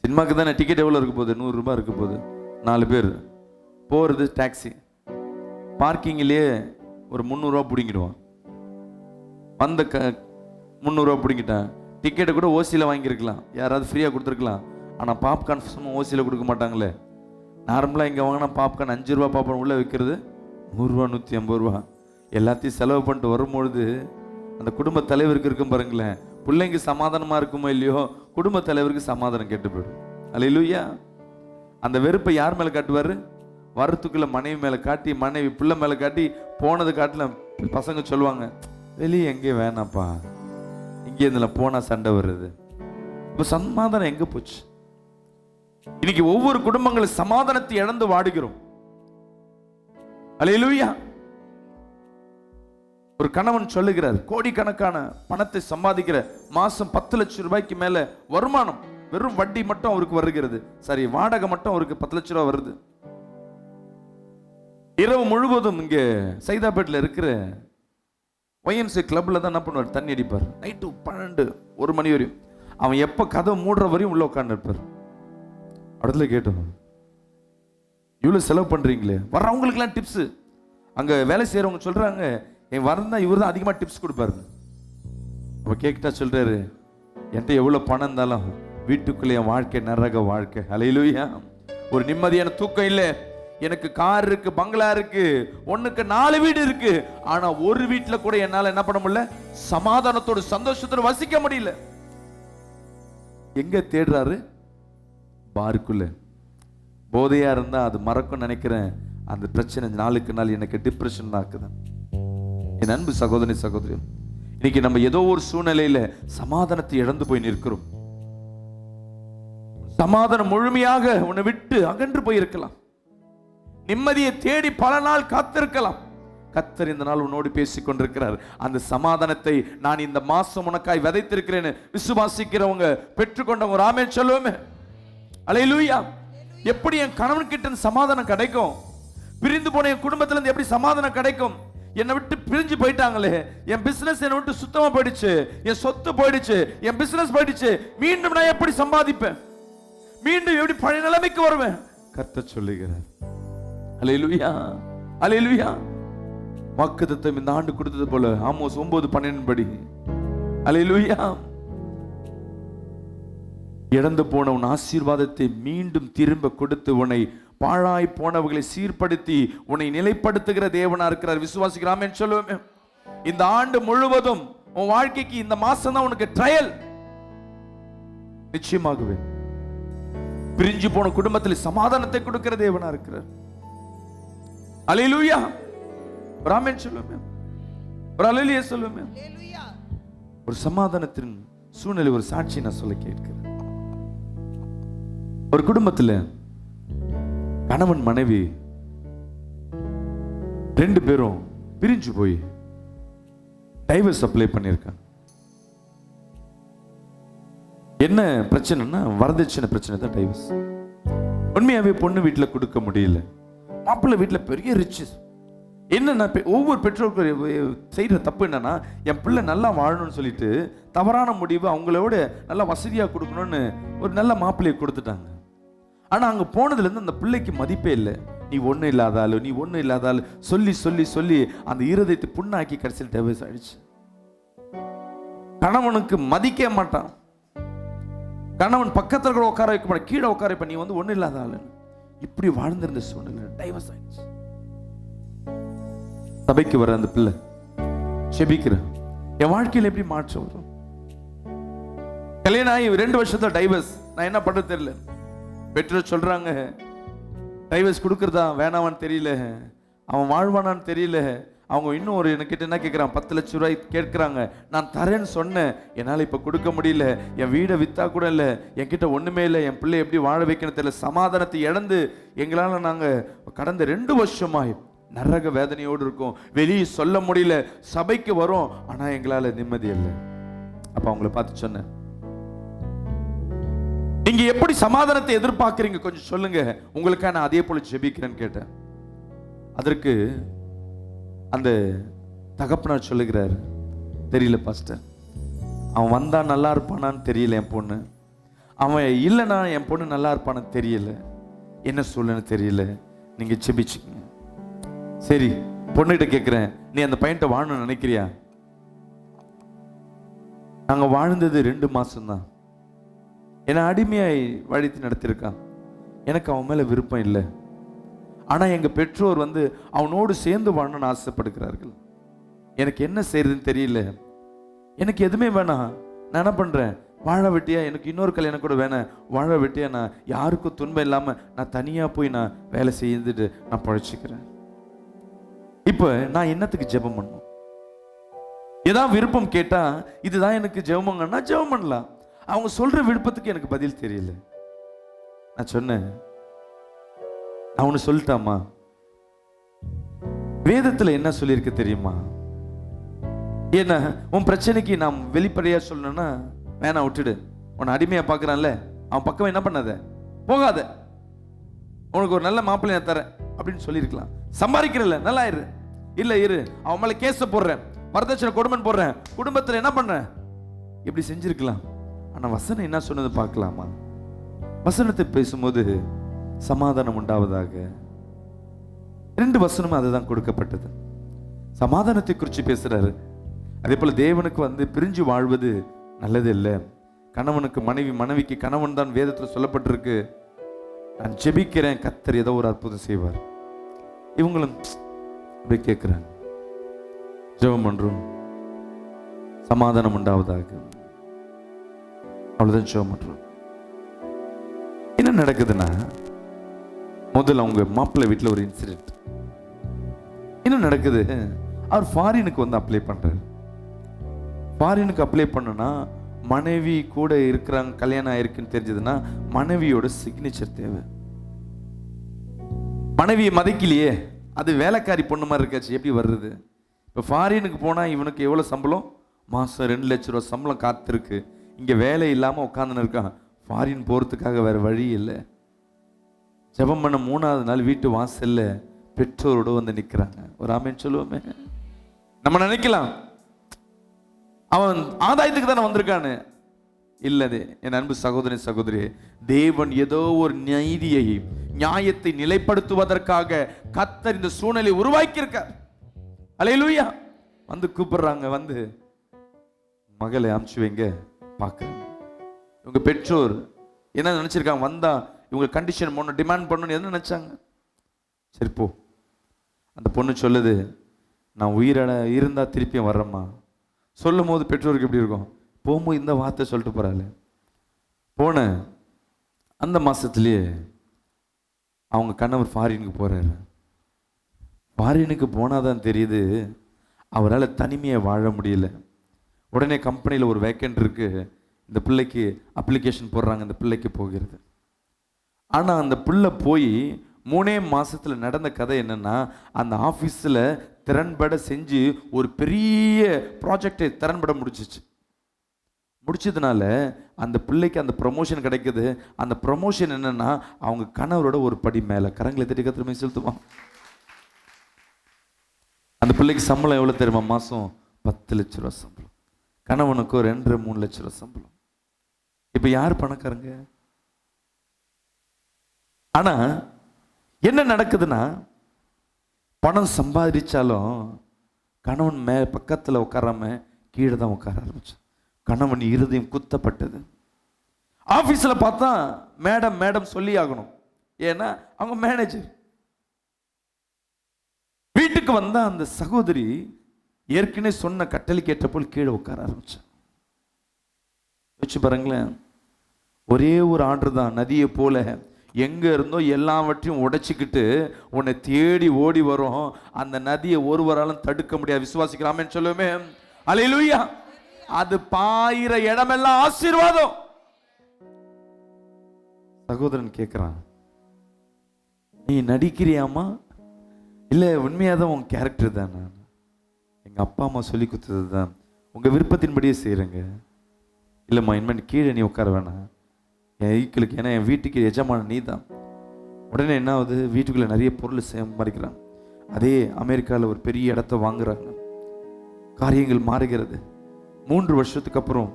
சினிமாக்கு தானே டிக்கெட் எவ்வளோ இருக்க போகுது? 100 ரூபாய் இருக்க போகுது. 4 பேர் போகிறது. டாக்ஸி பார்க்கிங்லேயே ஒரு 300 ரூபா பிடிங்கிடுவான். வந்த 300 ரூபா பிடிங்கிட்டேன். டிக்கெட்டை கூட ஓசியில் வாங்கியிருக்கலாம், யாராவது ஃப்ரீயாக கொடுத்துருக்கலாம். ஆனால் பாப்கார்ன் ஓசியில் கொடுக்க மாட்டாங்களே, நார்மலாக இங்கே வாங்கினா பாப்கார்ன் 5 ரூபா பாப்கார்ன் உள்ளே விற்கிறது 100 ரூபா 150 ரூபா. எல்லாத்தையும் செலவு பண்ணிட்டு வரும்பொழுது அந்த குடும்ப தலைவருக்கு இருக்கும் பாருங்களேன், பிள்ளைங்க சமாதானமாக இருக்குமோ இல்லையோ, குடும்ப தலைவருக்கு சமாதானம் கெட்டு போயிடும். அல்லேலூயா. அந்த வெறுப்பை யார் மேலே காட்டுவார்? வரத்துக்குள்ள மனைவி மேலே காட்டி, மனைவி பிள்ளை மேலே காட்டி, போனது காட்டில பசங்க சொல்லுவாங்க, வெளியே எங்கேயும் வேணாப்பா, இங்கே இதில் போனால் சண்டை வருது. இப்போ சமாதானம் எங்கே போச்சு? இன்னைக்கு ஒவ்வொரு குடும்பங்களும் சமாதானத்தை இழந்து வாடுகிறோம். அல்லேலூயா. ஒரு கணவன் சொல்லுகிறார், கோடிக்கணக்கான பணத்தை சம்பாதிக்கிற, மாசம் 10 லட்சம் ரூபாய்க்கு மேல வருமானம், வெறும் வட்டி மட்டும் அவருக்கு வருகிறது, சரி வாடகை மட்டும் அவருக்கு 10 லட்சம் ரூபாய் வருது. இரவு முழுவதும் இங்க சைதாப்பேட்டில் இருக்கிற ஒய்எம்சி கிளப்ல தான் என்ன பண்ணுவார், தண்ணி அடிப்பார். நைட்டு 12 1 மணி வரையும். அவன் எப்ப கதவை மூடுற வரையும் உள்ள உட்கார்ந்து இருப்பார். இடத்துல கேட்டோம், இவ்வளவு செலவு பண்றீங்களே, வர்றவங்களுக்குலாம் டிப்ஸ். அங்க வேலை செய்யறவங்க சொல்றாங்க, என் வரந்தா இவர் தான் அதிகமாக டிப்ஸ் கொடுப்பாரு. அப்ப கேட்டா சொல்றாரு, என்கிட்ட எவ்வளவு பணம் இருந்தாலும் வீட்டுக்குள்ள என் வாழ்க்கை நரக வாழ்க்கை. அல்லேலூயா. ஒரு நிம்மதியான தூக்கம் இல்லை. எனக்கு கார் இருக்கு, பங்களா இருக்கு, ஒண்ணுக்கு 4 வீடு இருக்கு, ஆனா ஒரு வீட்டுல கூட என்னால என்ன பண்ண முடியல, சமாதானத்தோடு சந்தோஷத்தோடு வசிக்க முடியல. எங்க தேடுறாரு? பாருக்குள்ள. போதையா இருந்தா அது மறக்கும் நினைக்கிறேன். அந்த பிரச்சனை நாளுக்கு நாள் எனக்கு டிப்ரெஷன் ஆக்குது. என் அன்பு சகோதரி சகோதரி, இன்னைக்கு நம்ம ஏதோ ஒரு சூழ்நிலையில சமாதானத்தை இழந்து போய் நிற்கிறோம். சமாதானம் முழுமையாக உன்னை விட்டு அகன்று போயிருக்கலாம். நிம்மதியை தேடி பல நாள் காத்திருக்கலாம். கர்த்தர் இந்த நாள் உன்னோடு பேசிக் கொண்டிருக்கிறார். அந்த சமாதானத்தை நான் இந்த மாசம் உனக்காய் விதைத்திருக்கிறேன்னு விசுவாசிக்கிறவங்க பெற்றுக்கொண்டவங்க ஒரு ஆமென் சொல்லுவோமே. அல்லேலூயா. எப்படி என் கணவன் கிட்ட சமாதானம் கிடைக்கும்? பிரிந்து போன என் குடும்பத்துல இருந்து எப்படி சமாதானம் கிடைக்கும்? என்னை விட்டு பிரிஞ்சு போயிட்டாங்களே, என் பிசினஸ் என்னை விட்டு சுத்தமா போயிடுச்சு, என் சொத்து போயிடுச்சு, என் பிசினஸ் போயிடுச்சு, மீண்டும் நான் எப்படி சம்பாதிப்பேன்? மீண்டும் எப்படி பழைய நிலைமைக்கு வருவேன்? கர்த்தர் சொல்லுகிறார். அல்லேலூயா. அல்லேலூயா. வாக்குத்தத்தம் இந்த ஆண்டு கொடுத்தது போல ஆமோஸ் 9:12 படி. அல்லேலூயா. இழந்து போன உன் ஆசீர்வாதத்தை மீண்டும் திரும்ப கொடுத்து உன்னை பாழாய் போனவர்களை சீர்படுத்தி உன்னை நிலைப்படுத்துகிற தேவனா இருக்கிறார். விசுவாசிக்கிறாமே சொல்லுவோமே. இந்த ஆண்டு முழுவதும் உன் வாழ்க்கைக்கு இந்த மாசம் தான் உனக்கு ட்ரையல். நிச்சயமாகவே பிரிஞ்சு போன குடும்பத்தில் சமாதானத்தை கொடுக்கிற தேவனா இருக்கிறார். அல்லேலூயா. ஆமென் சொல்லுவோமே. ஒரு அல்லேலூயா சொல்லுவோமே. ஒரு சமாதானத்தின் சூழ்நிலை, ஒரு சாட்சி நான் சொல்ல கேட்கிறேன். ஒரு குடும்பத்தில் கணவன் மனைவி 2 பேரும் பிரிஞ்சு போய் டைவர்ஸ் அப்ளை பண்ணியிருக்காங்க. என்ன பிரச்சனைனா வரதட்சணை பிரச்சனை தான் டைவர்ஸ். உண்மையாவே பொண்ணு வீட்டில் கொடுக்க முடியல, மாப்பிள்ளை வீட்டில் பெரிய ரிச்சஸ். என்னன்னா ஒவ்வொரு பெற்றோர்கள் செய்யற தப்பு என்னன்னா, என் பிள்ளை நல்லா வாழணும்னு சொல்லிட்டு தவறான முடிவு அவங்களோட நல்லா வசதியா கொடுக்கணும்னு ஒரு நல்ல மாப்பிள்ளையை கொடுத்துட்டாங்க. ஆனா அங்க போனதுல இருந்து அந்த பிள்ளைக்கு மதிப்பே இல்லை. நீ ஒண்ணு இல்லாதாலு, நீ ஒண்ணு இல்லாதாலு சொல்லி சொல்லி சொல்லி அந்த இருதயத்தை புண்ணாக்கி கடைசியில் டைவர்ஸ் ஆயிடுச்சு. கணவனுக்கு மதிக்க மாட்டான். கணவன் பக்கத்துல கூட உட்கார வைக்க மாட்டான், கீழே உட்கார வைப்ப, நீ வந்து ஒண்ணு இல்லாத ஆளு. இப்படி வாழ்ந்திருந்த சூழ்நிலை டைவர்ஸ் ஆயிடுச்சு. சபைக்கு வர அந்த பிள்ளை செபிக்கிற, என் வாழ்க்கையில் எப்படி மாற்றம் வரும்? கல்யாணம் ஆகி 2 வருஷத்துல டைவர்ஸ். நான் என்ன பண்றது தெரியல. பெற்றோர் சொல்றாங்க, டைவர்ஸ் கொடுக்கறதா வேணாமான்னு தெரியல, அவன் வாழ்வானான்னு தெரியல. அவங்க இன்னும் ஒரு என்கிட்ட என்ன கேட்குறான், 10 லட்சம் ரூபாய் கேட்குறாங்க. நான் தரேன்னு சொன்னேன், என்னால் இப்போ கொடுக்க முடியல. என் வீடை விற்றா கூட இல்லை, என்கிட்ட ஒன்றுமே இல்லை, என் பிள்ளை எப்படி வாழ வைக்கணும் தெரியல. சமாதானத்தை இழந்து எங்களால் நாங்கள் கடந்த 2 வருஷமாய் நரக வேதனையோடு இருக்கோம். வெளியே சொல்ல முடியல. சபைக்கு வரோம், ஆனால் எங்களால் நிம்மதி இல்லை. அப்போ அவங்கள பார்த்து சொன்னேன், நீங்க எப்படி சமாதானத்தை எதிர்பார்க்கிறீங்க கொஞ்சம் சொல்லுங்க, உங்களுக்காக நான் அதே போல ஜெபிக்கிறேன்னு கேட்டேன். அதற்கு அந்த தகப்பனார் சொல்லுகிறார், தெரியல பாஸ்டர், அவன் வந்தா நல்லா இருப்பானான்னு தெரியல என் பொண்ணு, அவன் இல்லைனா என் பொண்ணு நல்லா இருப்பான்னு தெரியல, என்ன சொல்லுன்னு தெரியல, நீங்க ஜெபிச்சுங்க. சரி, பொண்ணுகிட்ட கேட்கிறேன், நீ அந்த பையன்கிட்ட வாழணும்னு நினைக்கிறியா? நாங்க வாழ்ந்தது 2 மாசம்தான். என்னை அடிமையாய் வழித்து நடத்திருக்கான். எனக்கு அவன் மேலே விருப்பம் இல்லை. ஆனால் எங்கள் பெற்றோர் வந்து அவனோடு சேர்ந்து வாழணும்னு ஆசைப்படுகிறார்கள். எனக்கு என்ன செய்யறதுன்னு தெரியல. எனக்கு எதுவுமே வேணாம். நான் என்ன பண்ணுறேன், வாழ வெட்டியா எனக்கு இன்னொரு கல்யாணம் கூட வேணாம். வாழ வெட்டியா நான் யாருக்கும் துன்பம் இல்லாமல் நான் தனியாக போய் நான் வேலை செய்துட்டு நான் பழச்சிக்கிறேன். இப்போ நான் என்னத்துக்கு ஜெபம் பண்ணணும்? ஏதாவது விருப்பம் கேட்டால் இதுதான் எனக்கு ஜெபமங்கன்னா ஜெபம் பண்ணலாம். அவங்க சொல்கிற விருப்பத்துக்கு எனக்கு பதில் தெரியல. நான் சொன்னேன், நான் ஒன்று சொல்லிட்டாமா, வேதத்தில் என்ன சொல்லியிருக்கு தெரியுமா? ஏன்னா உன் பிரச்சனைக்கு நாம் வெளிப்படையாக சொல்லணும்னா வேணாம், விட்டுடு. உன்னை அடிமையாக பார்க்குறான்ல, அவன் பக்கம் என்ன பண்ணாத, போகாத, உனக்கு ஒரு நல்ல மாப்பிள்ளை நான் தரேன் அப்படின்னு சொல்லியிருக்கலாம். சம்பாதிக்கிறல்ல, நல்லா இரு. இல்லை இரு, அவன் மேலே கேஸை போடுறேன், வரதட்சணை கொடுமைன்னு போடுறேன், குடும்பத்தில் என்ன பண்ணுறேன், இப்படி செஞ்சிருக்கலாம். ஆனால் வசனம் என்ன சொன்னது பார்க்கலாமா? வசனத்தை பேசும்போது சமாதானம் உண்டாவதாக. 2 வசனமும் அதுதான் கொடுக்கப்பட்டது. சமாதானத்தை குறித்து பேசுறாரு. அதே போல தேவனுக்கு வந்து பிரிஞ்சு வாழ்வது நல்லது இல்லை. கணவனுக்கு மனைவி, மனைவிக்கு கணவன் தான் வேதத்தில் சொல்லப்பட்டிருக்கு. நான் ஜெபிக்கிறேன், கர்த்தர் ஏதோ ஒரு அற்புதம் செய்வார். இவங்களும் அப்படி கேட்கிறாங்க, ஜெபம் பண்றோம், சமாதானம் உண்டாவதாக, அவ்வளவுதான் ஜெபம் பண்றோம். என்ன நடக்குதுன்னா, முதல்ல அவங்க மாப்பிள்ளை வீட்டில் ஒரு இன்சிடென்ட். என்ன நடக்குது, அவர் ஃபாரினுக்கு வந்து அப்ளை பண்றாரு. ஃபாரினுக்கு அப்ளை பண்ணுனா மனைவி கூட இருக்கிறாங்க, கல்யாணம் ஆயிருக்குன்னு தெரிஞ்சதுன்னா மனைவியோட சிக்னேச்சர் தேவை. மனைவியை மதிக்கலையே, அது வேலைக்காரி பொண்ணு மாதிரி இருக்காச்சு, எப்படி வர்றது? இப்போ ஃபாரினுக்கு போனால் இவனுக்கு எவ்வளோ சம்பளம்? மாதம் 2 லட்ச ரூபா சம்பளம் காத்திருக்கு. இங்கே வேலை இல்லாமல் உட்காந்துன்னு இருக்கான். ஃபாரின் போகிறதுக்காக வேறு வழி இல்லை. ஜெபம் பண்ண 3ஆவது நாள் வீட்டு வாசல்ல பெற்றோரோட வந்து நிற்கிறாங்க. ஒரு ஆமேன்னு சொல்லுவோமே. நம்ம நினைக்கலாம் அவன் ஆதாயத்துக்கு தானே வந்திருக்கான்னு. இல்லது என் அன்பு சகோதரி சகோதரி, தேவன் ஏதோ ஒரு நீதியை, நியாயத்தை நிலைப்படுத்துவதற்காக கர்த்தர் இந்த சூழ்நிலை உருவாக்கி இருக்கார். அல்லேலூயா. வந்து கூப்பிடுறாங்க, வந்து மகளை அனுப்பிச்சு வைங்க பார்க்குறாங்க. இவங்க பெற்றோர் என்ன நினைச்சிருக்காங்க, வந்தா இவங்க கண்டிஷன் பண்ணணும், டிமாண்ட் பண்ணணும்னு என்ன நினைச்சாங்க? சரி போ. அந்த பொண்ணு சொல்லுது, நான் உயிரோட இருந்தா திருப்பியும் வர்றேம்மா. சொல்லும் போது பெற்றோருக்கு எப்படி இருக்கும்? போகும்போது இந்த வார்த்தை சொல்லிட்டு போறாள். போன அந்த மாசத்துலயே அவங்க கணவர் ஃபாரினுக்கு போறாரு. ஃபாரினுக்கு போனாதான் தெரியுது அவரால் தனிமையை வாழ முடியல. உடனே கம்பெனியில் ஒரு வேக்கண்ட் இருக்கு, இந்த பிள்ளைக்கு அப்ளிகேஷன் போடுறாங்க, இந்த பிள்ளைக்கு போகிறது. ஆனால் அந்த பிள்ளை போய் 3 மாசத்துல நடந்த கதை என்னன்னா, அந்த ஆஃபீஸில் திறன்பட செஞ்சு ஒரு பெரிய ப்ராஜெக்டை திறன்பட முடிச்சதுனால அந்த பிள்ளைக்கு அந்த ப்ரமோஷன் கிடைக்குது. அந்த ப்ரமோஷன் என்னன்னா, அவங்க கணவரோட ஒரு படி மேலே. கரங்களை தட்டி கத்திரமே செலுத்துவான். அந்த பிள்ளைக்கு சம்பளம் எவ்வளோ தெரியுமா? மாதம் 10 லட்ச ரூபா சம்பளம். கணவனுக்கு 2-3 லட்ச ரூபா சம்பளம். இப்போ யார் பணக்காரங்க? ஆனா என்ன நடக்குதுன்னா, பணம் சம்பாதிச்சாலும் கணவன் பக்கத்தில் உட்காராம கீழே தான் உட்கார ஆரம்பிச்சு. கணவன் இருதயம் குத்தப்பட்டது. ஆபீஸில் பார்த்தா மேடம் மேடம் சொல்லி ஆகணும், ஏன்னா அவங்க மேனேஜர். வீட்டுக்கு வந்தா அந்த சகோதரி ஏற்கனவே சொன்ன கட்டளைக்கு ஏற்ற போல் கீழே உட்கார ஆரம்பிச்சு. வச்சு பாருங்களேன், ஒரே ஒரு ஆர்டர் தான். நதியை போல எங்க இருந்தோ எல்லாவற்றையும் உடைச்சிக்கிட்டு உன்னை தேடி ஓடி வரும். அந்த நதியை ஒருவராலும் தடுக்க முடியாது. விசுவாசிக்கலாமேன்னு சொல்லுமே. அல்லேலூயா. அது பாயிற இடமெல்லாம் ஆசீர்வாதம். சகோதரன் கேட்கிறான், நீ நடிக்கிறியாமா இல்ல உண்மையாதான் உன் கேரக்டர் தான்? எங்க அப்பா அம்மா சொல்லி கொடுத்தது தான், உங்க விருப்பத்தின்படியே செய்யறேங்க. இல்லம்மா, இனிமேல் கீழே நீ உட்கார வேணாம் என் ஈக்களுக்கு, ஏன்னா என் வீட்டுக்கு எஜமான நீ தான். உடனே என்ன ஆகுது, வீட்டுக்குள்ளே நிறைய பொருள் சம்பாதிக்கிறான். அதே அமெரிக்காவில் ஒரு பெரிய இடத்த வாங்குறாங்க. காரியங்கள் மாறுகிறது. 3 வருஷத்துக்கு அப்புறம்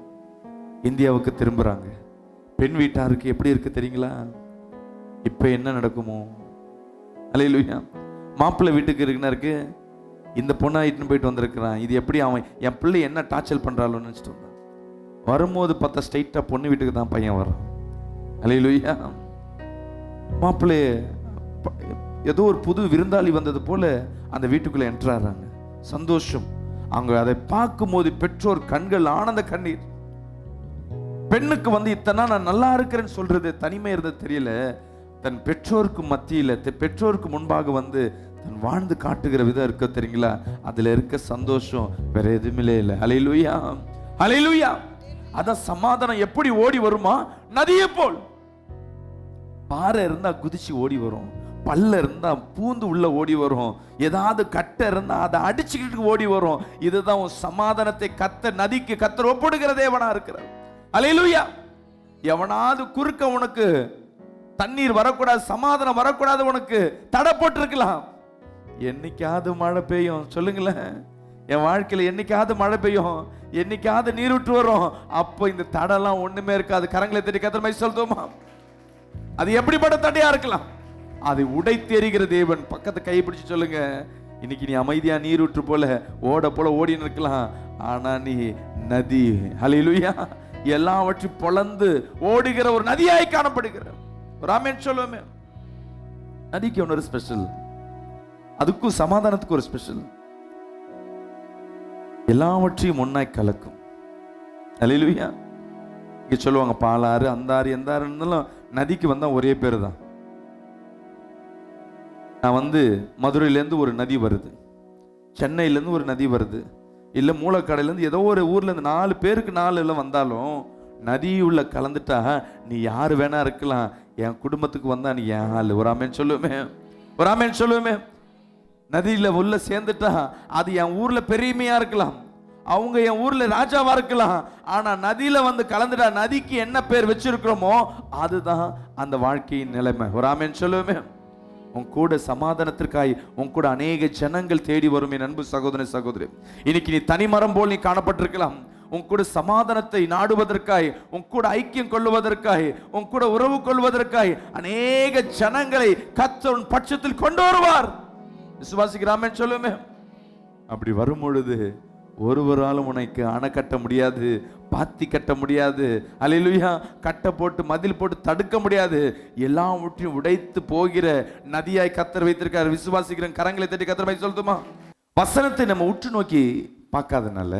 இந்தியாவுக்கு திரும்புகிறாங்க. பெண் வீட்டாருக்கு எப்படி இருக்கு தெரியுங்களா? இப்போ என்ன நடக்குமோ? அல்லேலூயா. மாப்பிள்ளை வீட்டுக்கு இருக்குன்னா இருக்கு, இந்த பொண்ணை இட்டுன்னு போயிட்டு வந்திருக்கிறான். இது எப்படி அவன் என் பிள்ளை என்ன டார்ச்சர் பண்ணுறாளோன்னு நினச்சிட்டு வந்தான். வரும்போது பார்த்தா ஸ்ட்ரைட்டாக பொண்ணு வீட்டுக்கு தான் பையன் வரான். அல்லேலூயா. மாப்பிள்ளை ஏதோ ஒரு புது விருந்தாளி வந்தது போல அந்த வீட்டுக்குள்ள என்ட்ராறாங்க. சந்தோஷம். அவங்க அதை பார்க்கும் போது பெற்றோர் கண்கள் ஆனந்த கண்ணீர். பெண்ணுக்கு இத்தனை நான் நல்லா இருக்கிறேன்னு சொல்றது தனிமை இருந்தது தெரியல. தன் பெற்றோருக்கு மத்தியில பெற்றோருக்கு முன்பாக தன் வாழ்ந்து காட்டுகிற விதம் இருக்க தெரியுங்களா, அதுல இருக்க சந்தோஷம் வேற எதுவுமே இல்லை. ஹல்லேலூயா, ஹல்லேலூயா. அதான் சமாதானம் எப்படி ஓடி வருமா, நதியை போல். பாறை இருந்தா குதிச்சு ஓடி வரும், பல்ல இருந்தா பூந்து உள்ள ஓடி வரும், ஏதாவது கட்டை இருந்தா அதை அடிச்சுக்கிட்டு ஓடி வரும். இதுதான் உன் சமாதானத்தை நதிக்கு கத்தர் ஒப்படுகிற தேவனா இருக்கிறார். ஹல்லேலூயா. எவனாவது குறுக்க உனக்கு தண்ணீர் வரக்கூடாது, சமாதானம் வரக்கூடாது, உனக்கு தடை போட்டிருக்கலாம். என்னைக்காவது மழை பெய்யும், சொல்லுங்களேன். என் வாழ்க்கையில என்னைக்காவது மழை பெய்யும், என்னைக்காவது நீரூற்று வரும். அப்போ இந்த தடைலாம் ஒண்ணுமே இருக்காது. கரங்களை தட்டி கத்தர் மை சொல்லுமா. அது எப்படிப்பட்ட தடையா இருக்கலாம், அதை உடைத்து எறிகிற தேவன். பக்கத்தை கைப்பிடிச்சு சொல்லுங்க, இன்னைக்கு நீ அமைதியா நீரூற்று போல ஓட போல ஓடி இருக்கலாம், ஆனா நீ நதி. ஹல்லேலூயா. எல்லாவற்றையும் பொளந்து ஓடுகிற ஒரு நதியாய் காணப்படுகிற ஒரு ஆமென் சொல்லுவோமே. நதிக்கு ஒன்று ஸ்பெஷல், அதுக்கும் சமாதானத்துக்கு ஒரு ஸ்பெஷல். எல்லாவற்றையும் ஒன்னாய் கலக்கும். ஹல்லேலூயா. இங்க சொல்லுவாங்க பாலாறு அந்தாறு எந்தாறு இருந்தாலும் நதிக்கு வந்தா ஒரே பேரு தான். நான் மதுரையிலேருந்து ஒரு நதி வருது, சென்னையிலேருந்து ஒரு நதி வருது, இல்லை மூலக்கடையிலேருந்து ஏதோ ஒரு ஊர்ல இருந்து 4 பேருக்கு 4 எல்லாம் வந்தாலும் நதி உள்ள கலந்துட்டா நீ யாரு வேணா இருக்கலாம், என் குடும்பத்துக்கு வந்தா நீ என் ஆளு. ஒரு ஆமென் சொல்லுவேமே, ஒரு ஆமென் சொல்லுவேமே. நதியில உள்ள சேர்ந்துட்டா அது என் ஊர்ல பெருமையா இருக்கலாம், அவங்க என் ஊர்ல ராஜாவா இருக்கலாம், ஆனா நதியில கலந்துட்டா நதிக்கு என்ன பேர் வச்சிருக்கிறோமோ அதுதான் அந்த வாழ்க்கையின் நிலைமை. ஒரு ஆமென் சொல்லுவேமே. உன் கூட சமாதானத்திற்காய் உன் கூட அநேக ஜனங்கள் தேடி வரும் என் அன்பு சகோதர சகோதரி. இன்னைக்கு நீ தனிமரம் போல் நீ காணப்பட்டிருக்கலாம். உன் கூட சமாதானத்தை நாடுவதற்காய், உன் கூட ஐக்கியம் கொள்வதற்காய், உன் கூட உறவு கொள்வதற்காய் அநேக ஜனங்களை கர்த்தர் உன் பட்சத்தில் கொண்டு வருவார். விசுவாசிக்கிறாமே சொல்லுமே. அப்படி வரும் பொழுது ஒருவராலும் உனக்கு அணை கட்ட முடியாது, பாத்தி கட்ட முடியாது. அல்லேலூயா. கட்ட போட்டு மதில் போட்டு தடுக்க முடியாது. எல்லாவற்றையும் உடைத்து போகிற நதியாய் கர்த்தர் வைத்திருக்கார். விசுவாசிக்கிற கரங்களை தட்டி கர்த்தர் மை சொல்லுமா. வசனத்தை நம்ம உற்று நோக்கி பார்க்காதனால,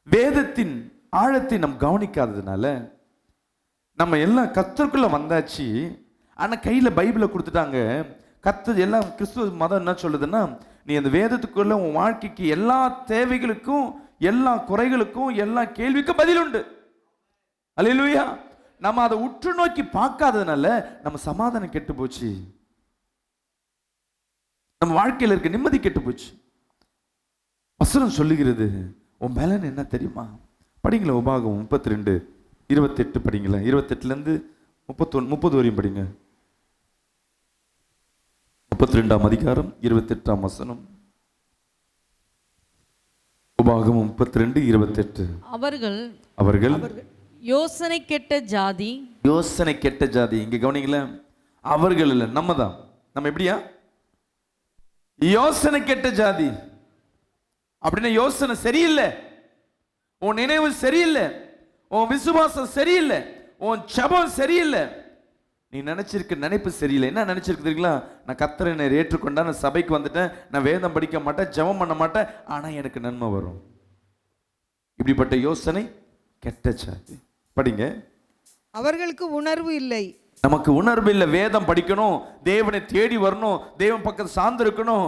வேதத்தின் ஆழத்தை நம்ம கவனிக்காததுனால, நம்ம எல்லாம் கர்த்தருக்குள்ள வந்தாச்சு, ஆனா கையில பைபிளை கொடுத்துட்டாங்க. கர்த்தர் எல்லாம் கிறிஸ்துவ மதம் என்ன சொல்லுதுன்னா, நீ அந்த வேதத்துக்குள்ள உன் வாழ்க்கைக்கு எல்லா தேவைகளுக்கும், எல்லா குறைகளுக்கும், எல்லா கேள்விக்கும் பதில் உண்டு. அல்லேலூயா. நம்ம அதை உற்று நோக்கி பார்க்காததுனால நம்ம சமாதானம் கெட்டு போச்சு, நம்ம வாழ்க்கையில் இருக்க நிம்மதி கெட்டு போச்சு. வசனம் சொல்லுகிறது, உன் பலன் என்ன தெரியுமா? படிங்களா உபாகம் 32:28 படிங்களா. 28 30 வரையும் படிங்க. 32ஆம் அதிகாரம் 28ஆம் வசனம். உபாகம் 32:28. அவர்கள் யோசனை கெட்ட ஜாதி. யோசனை கெட்ட ஜாதி. இங்க கவனிங்களேன், அவர்கள் இல்ல, நம்ம தான். நம்ம எப்படியா யோசனை கெட்ட ஜாதி அப்படின்னா, யோசனை சரியில்லை, உன் நினைவு சரியில்லை, உன் விசுவாசம் சரியில்லை, உன் ஜெபம் சரியில்லை, நீ நினைச்சிருக்க நினைப்பு சரியில்லை. என்ன நினைச்சிருக்கு தெரியுங்களா? நான் கர்த்தரை என்னை ஏற்றுக்கொண்டா, நான் சபைக்கு வந்துட்டேன், நான் வேதம் படிக்க மாட்டேன், ஜெபம் பண்ண மாட்டேன், ஆனா எனக்கு நன்மை வரும். இப்படிப்பட்ட யோசனை கெட்ட ஜாதி. படிங்க. அவர்களுக்கு உணர்வு இல்லை. நமக்கு உணர்வு இல்லை. வேதம் படிக்கணும், தேவனை தேடி வரணும், தேவன் பக்கத்து சார்ந்து இருக்கணும்,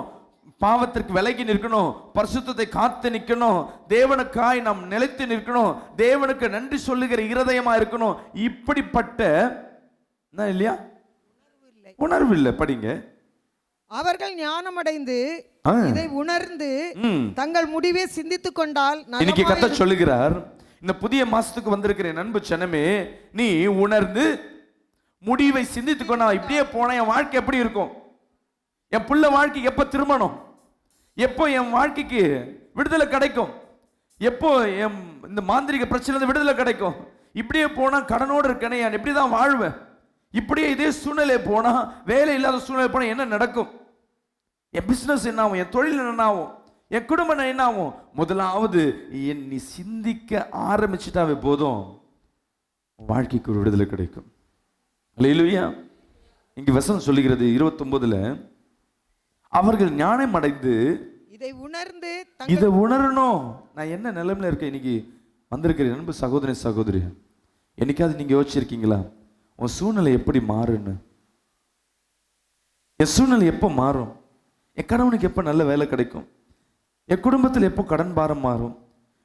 பாவத்திற்கு விலகி நிற்கணும், பரிசுத்தத்தை காத்து நிற்கணும், தேவனுக்காய் நாம் நிலைத்து நிற்கணும், தேவனுக்கு நன்றி சொல்லுகிற இருதயமா இருக்கணும். இப்படிப்பட்ட இல்லையா உணர்வு இல்லை. படிங்க. அவர்கள் ஞானமடைந்து இதை உணர்ந்து தங்கள் முடிவை சிந்தித்துக் கொண்டால். இன்னைக்கு கர்த்தர் சொல்லுகிறார், இந்த புதிய மாசத்துக்கு வந்திருக்கிற அன்பு ஜனமே, நீ உணர்ந்து முடிவை சிந்தித்துக் கொண்டா, இப்படியே போனா என் வாழ்க்கை எப்படி இருக்கும், என் புள்ள வாழ்க்கைக்கு எப்ப திருமணம், எப்போ என் வாழ்க்கைக்கு விடுதலை கிடைக்கும், எப்போ என் இந்த மாந்திரிக பிரச்சனை விடுதலை கிடைக்கும், இப்படியே போனா கடனோடு இருக்கனே, நான் எப்படிதான் வாழ்வேன், இப்படியே இதே சூழ்நிலை போனா, வேலை இல்லாத சூழ்நிலை போனா என்ன நடக்கும், என் பிசினஸ் என்ன ஆகும், என் தொழில் என்ன ஆகும், என் குடும்பம் என்ன ஆகும். முதலாவது நீ சிந்திக்க ஆரம்பிச்சுட்டாவே போதும், வாழ்க்கைக்கு ஒரு விடுதலை கிடைக்கும். அல்லேலூயா. இங்கு வசனம் சொல்லுகிறது 29ல, அவர்கள் ஞானம் அடைந்து இதை உணர்ந்து இதை உணரணும். நான் என்ன நிலைமையில இருக்கேன் இன்னைக்கு வந்திருக்கிறேன் அன்பு சகோதரி சகோதரி, என்னைக்காவது நீங்க யோசிச்சிருக்கீங்களா உன் சூழ்நிலை எப்படி மாறுன்னு? என் சூழ்நிலை எப்போ மாறும்? என் கணவனுக்கு எப்போ நல்ல வேலை கிடைக்கும்? என் குடும்பத்தில் எப்போ கடன் பாரம் மாறும்?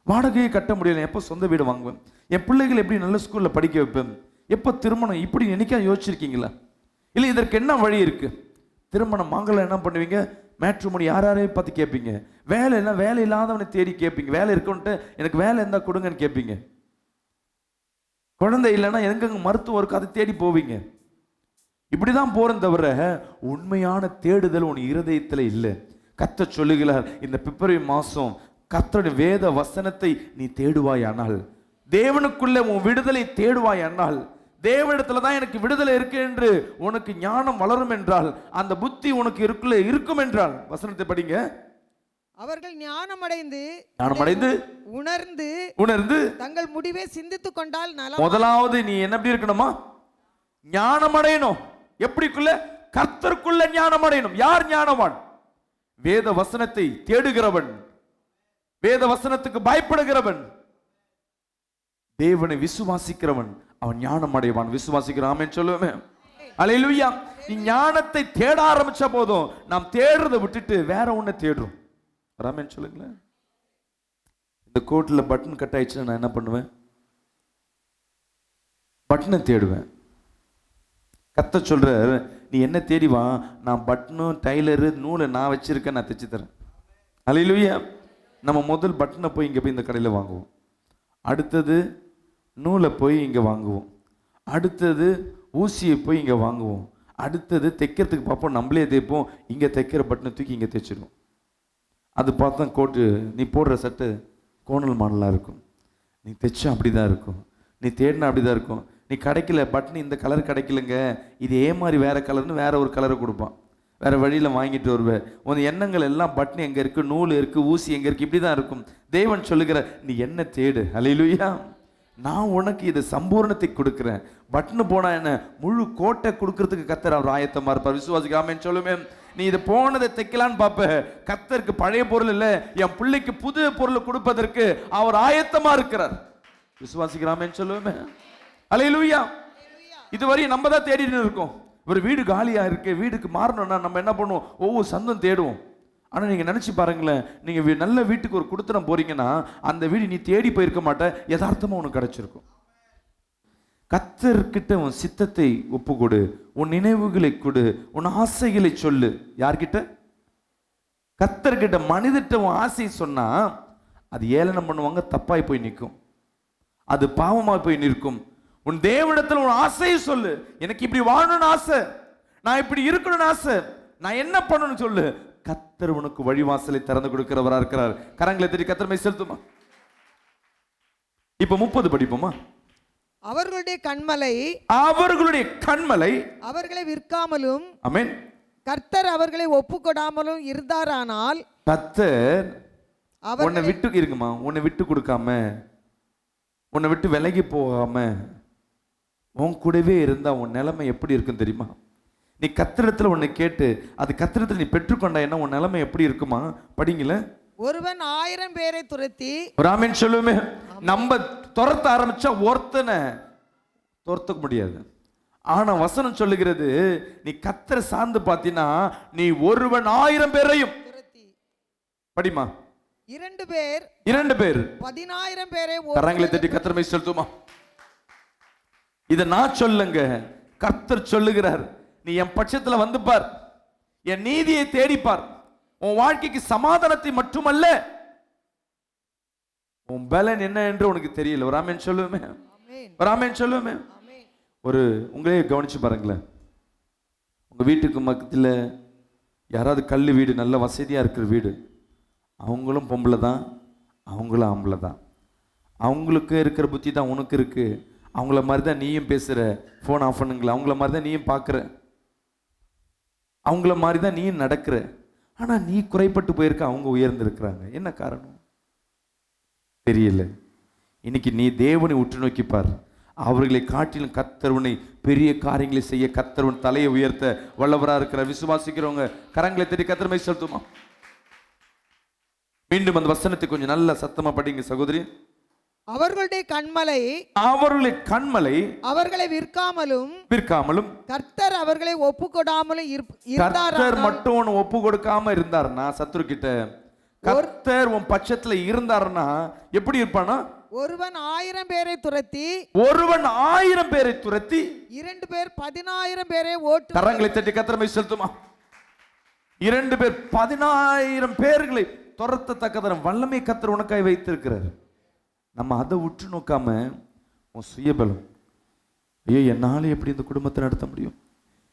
வாடகையை கட்ட முடியல, எப்போ சொந்த வீடு வாங்குவேன்? என் பிள்ளைகள் எப்படி நல்ல ஸ்கூலில் படிக்க வைப்பேன்? எப்போ திருமணம்? இப்படி என்னைக்கா யோசிச்சிருக்கீங்களா? இல்லை இதற்கு என்ன வழி இருக்கு? திருமணம் வாங்கல என்ன பண்ணுவீங்க? மேட்ரிமோனி யாரையும் பார்த்து கேட்பீங்க. வேலை இல்லை, வேலை இல்லாதவனை தேடி கேட்பீங்க. வேலை இருக்குன்ட்டு எனக்கு வேலை இருந்தால் கொடுங்கன்னு கேட்பீங்க. குழந்தை இல்லைன்னா எங்கெங்க மருத்துவம் இருக்கு அதை தேடி போவீங்க. இப்படிதான் போறேன் தவிர உண்மையான தேடுதல் உன் இருதயத்தில் இல்லை. கர்த்தர் சொல்லுகிறார், இந்த பிப்ரவரி மாசம் கர்த்தருடைய வேத வசனத்தை நீ தேடுவாயானால், தேவனுக்குள்ள உன் விடுதலை தேடுவாயானால், தேவனிடத்துல தான் எனக்கு விடுதலை இருக்கு என்று உனக்கு ஞானம் வளரும் என்றால், அந்த புத்தி உனக்கு இருக்குள்ள இருக்கும் என்றால், வசனத்தை படிங்க. அவர்கள் ஞானமடைந்து உணர்ந்து தங்கள் முடிவை சிந்தித்துக் கொண்டால் நலம். முதலாவது நீ என்ன எப்படி இருக்கணுமா? ஞானம் அடையணும். எப்படிக்குள்ள? கர்த்தருக்குள்ள ஞானம் அடையணும். யார் ஞானவான்? வேத வசனத்தை தேடுகிறவன், வேத வசனத்துக்கு பயப்படுகிறவன், தேவனை விசுவாசிக்கிறவன், அவன் ஞானம் அடைவான். விசுவாசிக்கிறான். ஆமென் சொல்லுவேன். அல்லேலூயா. நீ ஞானத்தை தேட ஆரம்பிச்ச போதும் நாம் தேடுறதை விட்டுட்டு வேற ஒண்ணு தேடுறோம். ஆமென் சொல்லுங்களேன். இந்த கோட்ல பட்டன் கட் ஆயிடுச்சுன்னா நான் என்ன பண்ணுவேன்? பட்டனை தேடுவேன். கர்த்தர் சொல்றார், நீ என்ன தேடி வா, நான் பட்டனும் டைலரு நூலை நான் வச்சிருக்கேன், நான் தைச்சு தரேன். அல்லேலூயா. நம்ம முதல் பட்டனை போய் இங்கே போய் இந்த கடையில் வாங்குவோம், அடுத்தது நூலை போய் இங்கே வாங்குவோம், அடுத்தது ஊசியை போய் இங்கே வாங்குவோம், அடுத்தது தைக்கிறதுக்கு பார்ப்போம், நம்மளே தைப்போம். இங்கே தைக்கிற பட்டனை தூக்கி இங்கே தைச்சிடுவோம். அது பார்த்தா கோட்டு நீ போடுற சட்டை கோணல் மாடலாக இருக்கும், நீ தைச்சா அப்படி தான் இருக்கும், நீ தேடினா அப்படி தான் இருக்கும். நீ கிடைக்கல, பட்டன் இந்த கலர் கிடைக்கலங்க, இது மாதிரி வேற கலர்னு வேற ஒரு கலரை கொடுப்பான், வேற வழியில் வாங்கிட்டு வருவேன். உன் எண்ணங்கள் எல்லாம் பட்டன் எங்கே இருக்குது, நூல் இருக்குது, ஊசி எங்கே இருக்குது, இப்படி தான் இருக்கும். தேவன் சொல்லுகிற, நீ என்ன தேடு. அல்லேலூயா. நான் உனக்கு இது சம்பூர்ணத்தை கொடுக்குறேன். பட்டனு போனா என்ன, முழு கோட்டை கொடுக்கறதுக்கு கர்த்தர் அவர் ஆயத்தமா இருப்பார். விசுவாசிக்காமன்னு சொல்லுமே. நீ இது போனதை தைக்கலான்னு பார்ப்ப, கர்த்தருக்கு பழைய பொருள் இல்லை, என் பிள்ளைக்கு புது பொருள் கொடுப்பதற்கு அவர் ஆயத்தமா இருக்கிறார். விசுவாசிக்கிறாமேன்னு சொல்லுவேன். அல்லேலூயா. இதுவரை நம்ம தான் தேடிட்டு இருக்கோம். ஒரு வீடு காலியா இருக்கு, வீடுக்கு மாறணும்னா நம்ம என்ன பண்ணுவோம்? ஒவ்வொரு சந்தம் தேடுவோம். ஆனா நீங்க நினைச்சு பாருங்களேன், நீங்க நல்ல வீட்டுக்கு ஒரு குடுத்தனம் போறீங்கன்னா அந்த வீடு நீ தேடி போயிருக்க மாட்ட, யதார்த்தமா உனக்கு கிடைச்சிருக்கும். கர்த்தர்கிட்ட உன் சித்தத்தை ஒப்பு கொடு, உன் நினைவுகளை கொடு, உன் ஆசைகளை சொல்லு. யார்கிட்ட? கர்த்தர்கிட்ட. மனிதர்கிட்ட உன் ஆசையை சொன்னா அது ஏளனம் பண்ணுவாங்க, தப்பாய் போய் நிற்கும், அது பாவமா போய் நிற்கும். உன் தேவனிடத்தில் உன் ஆசையை சொல்லு. எனக்கு இப்படி வாழணும்னு ஆசை, நான் இப்படி இருக்கணும்னு ஆசை, நான் என்ன பண்ணணும்னு சொல்லு. கர்த்தர் உனக்கு வழிவாசலை திறந்து கொடுக்கிறவரா இருக்கிறார். கரங்களை தட்டி கர்த்தர் மேல் செலுத்துமா. இப்ப 30 படிப்போமா. அவர்களுடைய கண்மலை அவர்களை விற்காமலும், ஆமென், கர்த்தர் அவர்களை ஒப்புக்கொடாமலும் இருந்தாரானால், கர்த்தர் உன்னை விட்டு இருக்குமா, உன்னை விட்டு கொடுக்காம, உன்னை விட்டு விலகி போகாம உன் கூடவே இருந்தா உன் நிலைமை எப்படி இருக்குன்னு தெரியுமா? நீ கர்த்தரிடத்துல உன்னை கேட்டு அது கர்த்தரிடத்துல நீ பெற்றுக்கொண்டா என்ன உன் நிலைமை எப்படி இருக்குமா? படிங்கள. ஒருவன் 1000 பேரை துரத்தி, ராமன் சொல்லுமே, நம்ம துரத்த ஆரம்பிச்சா ஒருத்தனை துரத்த முடியாது. ஆனா வசனம் சொல்லுகிறது, நீ கர்த்தரை சார்ந்து பார்த்தீனா நீ ஒருவன் 1000 பேரையும் துரத்தி. படிமா. 2 பேர் 10000 பேரை கரங்களை தட்டி கர்த்தர் மேல் செலுத்துமா. இத நான் சொல்லுங்க, கர்த்தர் சொல்லுகிறார், நீ என் பட்சத்துல வந்து பார், என் நீதியை தேடிப்பார், உன் வாழ்க்கைக்கு சமாதானத்தை மட்டுமல்ல உன் பலன் என்ன என்று உனக்கு தெரியல. ஒரு ஆமென் சொல்லுவேன். ஒரு உங்களே கவனிச்சு பாருங்களேன், உங்க வீட்டுக்கு பக்கத்தில் யாராவது கல் வீடு, நல்ல வசதியா இருக்கிற வீடு, அவங்களும் பொம்பளை தான், அவங்களும் ஆம்பளை தான், அவங்களுக்கு இருக்கிற புத்தி தான் உனக்கு இருக்கு. அவங்கள மாதிரி தான் நீயும் பேசுற, ஃபோன் ஆஃப் பண்ணுங்களா, அவங்கள மாதிரி தான் நீயும் பார்க்குற, அவங்கள மாதிரி தான் நீயும் நடக்கிற. ஆனால் நீ குறைப்பட்டு போயிருக்க, அவங்க உயர்ந்திருக்கிறாங்க. என்ன காரணம் தெரியல. இன்னைக்கு நீ தேவனை உற்று நோக்கிப்பார், அவர்களை காட்டிலும் கர்த்தர் உன்னை பெரிய காரியங்களை செய்ய கர்த்தர் உன் தலையை உயர்த்த வல்லவரா இருக்கிற விசுவாசிக்கிறவங்க கரங்களை தட்டி கர்த்தர் மை செலுத்துமா. மீண்டும் அந்த வசனத்தை கொஞ்சம் நல்ல சத்தமா படிங்க சகோதரி. அவர்களுடைய கண்மலை அவர்களை விற்காமலும் கர்த்தர் அவர்களை ஒப்பு கொடாமலும் கர்த்தர் மட்டும் ஒப்பு கொடுக்காம இருந்தாருன்னா, சத்துரு கிட்ட கர்த்தர் உன் பட்சத்துல இருந்தாருன்னா எப்படி இருப்பானா? ஒருவன் 1000 பேரை துரத்தி 2 பேர் 10000 பேரை ஓட்டு. கரங்களை தட்டி கர்த்தர் மை செலுத்துமா. 2 பேர் 10000 பேர்களை துரத்தத்தக்கதர வல்லமை கர்த்தர் உனக்காய் வைத்திருக்கிறார். நம்ம அதை உற்று நோக்காம உன் சுயபலம், ஐயோ என்னால் எப்படி இந்த குடும்பத்தை நடத்த முடியும்,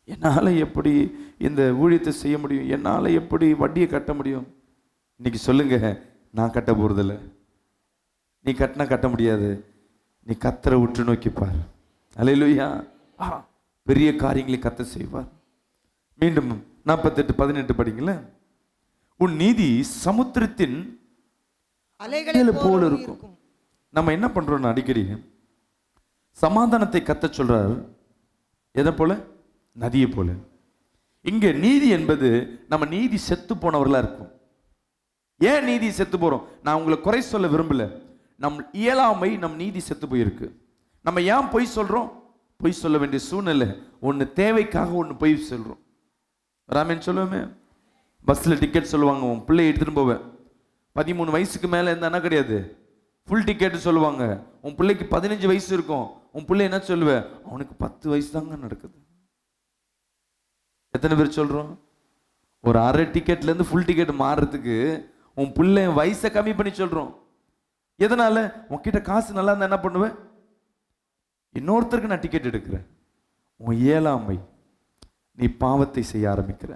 என்னால் எப்படி இந்த ஊழியத்தை செய்ய முடியும், என்னால் எப்படி வட்டியை கட்ட முடியும். இன்னைக்கு சொல்லுங்க, நான் கட்ட போறதில்ல. நீ கட்டினா கட்ட முடியாது. நீ கர்த்தரை உற்று நோக்கிப்பார். அல்லேலூயா. பெரிய காரியங்களை கர்த்தர் செய்வார். மீண்டும் 48:18 படிங்களேன். உன் நீதி சமுத்திரத்தின் அலைகளை போல இருக்கும். நம்ம என்ன பண்றோம்? அடிக்கடி சமாதானத்தை கத்த சொல்றார். எதை போல? நதியை போல. இங்க நீதி என்பது நம்ம நீதி செத்து போனவர்களா இருக்கும். ஏன் நீதி செத்து போறோம்? நான் உங்களை குறை சொல்ல விரும்பல. நம் இயலாமை நம் நீதி செத்து போயிருக்கு. நம்ம ஏன் பொய் சொல்றோம்? பொய் சொல்ல வேண்டிய சூழ்நிலை. ஒன்று தேவைக்காக ஒன்று பொய் சொல்றோம். ராமன் சொல்லுவோமே, பஸ்ஸில் டிக்கெட் சொல்லுவாங்க, உன் பிள்ளையை எடுத்துகிட்டு போவேன், 13 வயசுக்கு மேலே இருந்தானா கிடையாது, ஃபுல் டிக்கெட்டு சொல்லுவாங்க. உன் பிள்ளைக்கு 15 வயசு இருக்கும், உன் பிள்ளை என்ன சொல்லுவேன், அவனுக்கு 10 வயசு தாங்க நடக்குது. எத்தனை பேர் சொல்கிறோம்? ஒரு அரை டிக்கெட்லேருந்து ஃபுல் டிக்கெட் மாறுறதுக்கு உன் பிள்ளை வயசை கம்மி பண்ணி சொல்கிறோம். எதனால? உன்கிட்ட காசு நல்லா இருந்தால் என்ன பண்ணுவேன்? இன்னொருத்தருக்கு நான் டிக்கெட் எடுக்கிறேன். உன் இயலாமை, நீ பாவத்தை செய்ய ஆரம்பிக்கிற,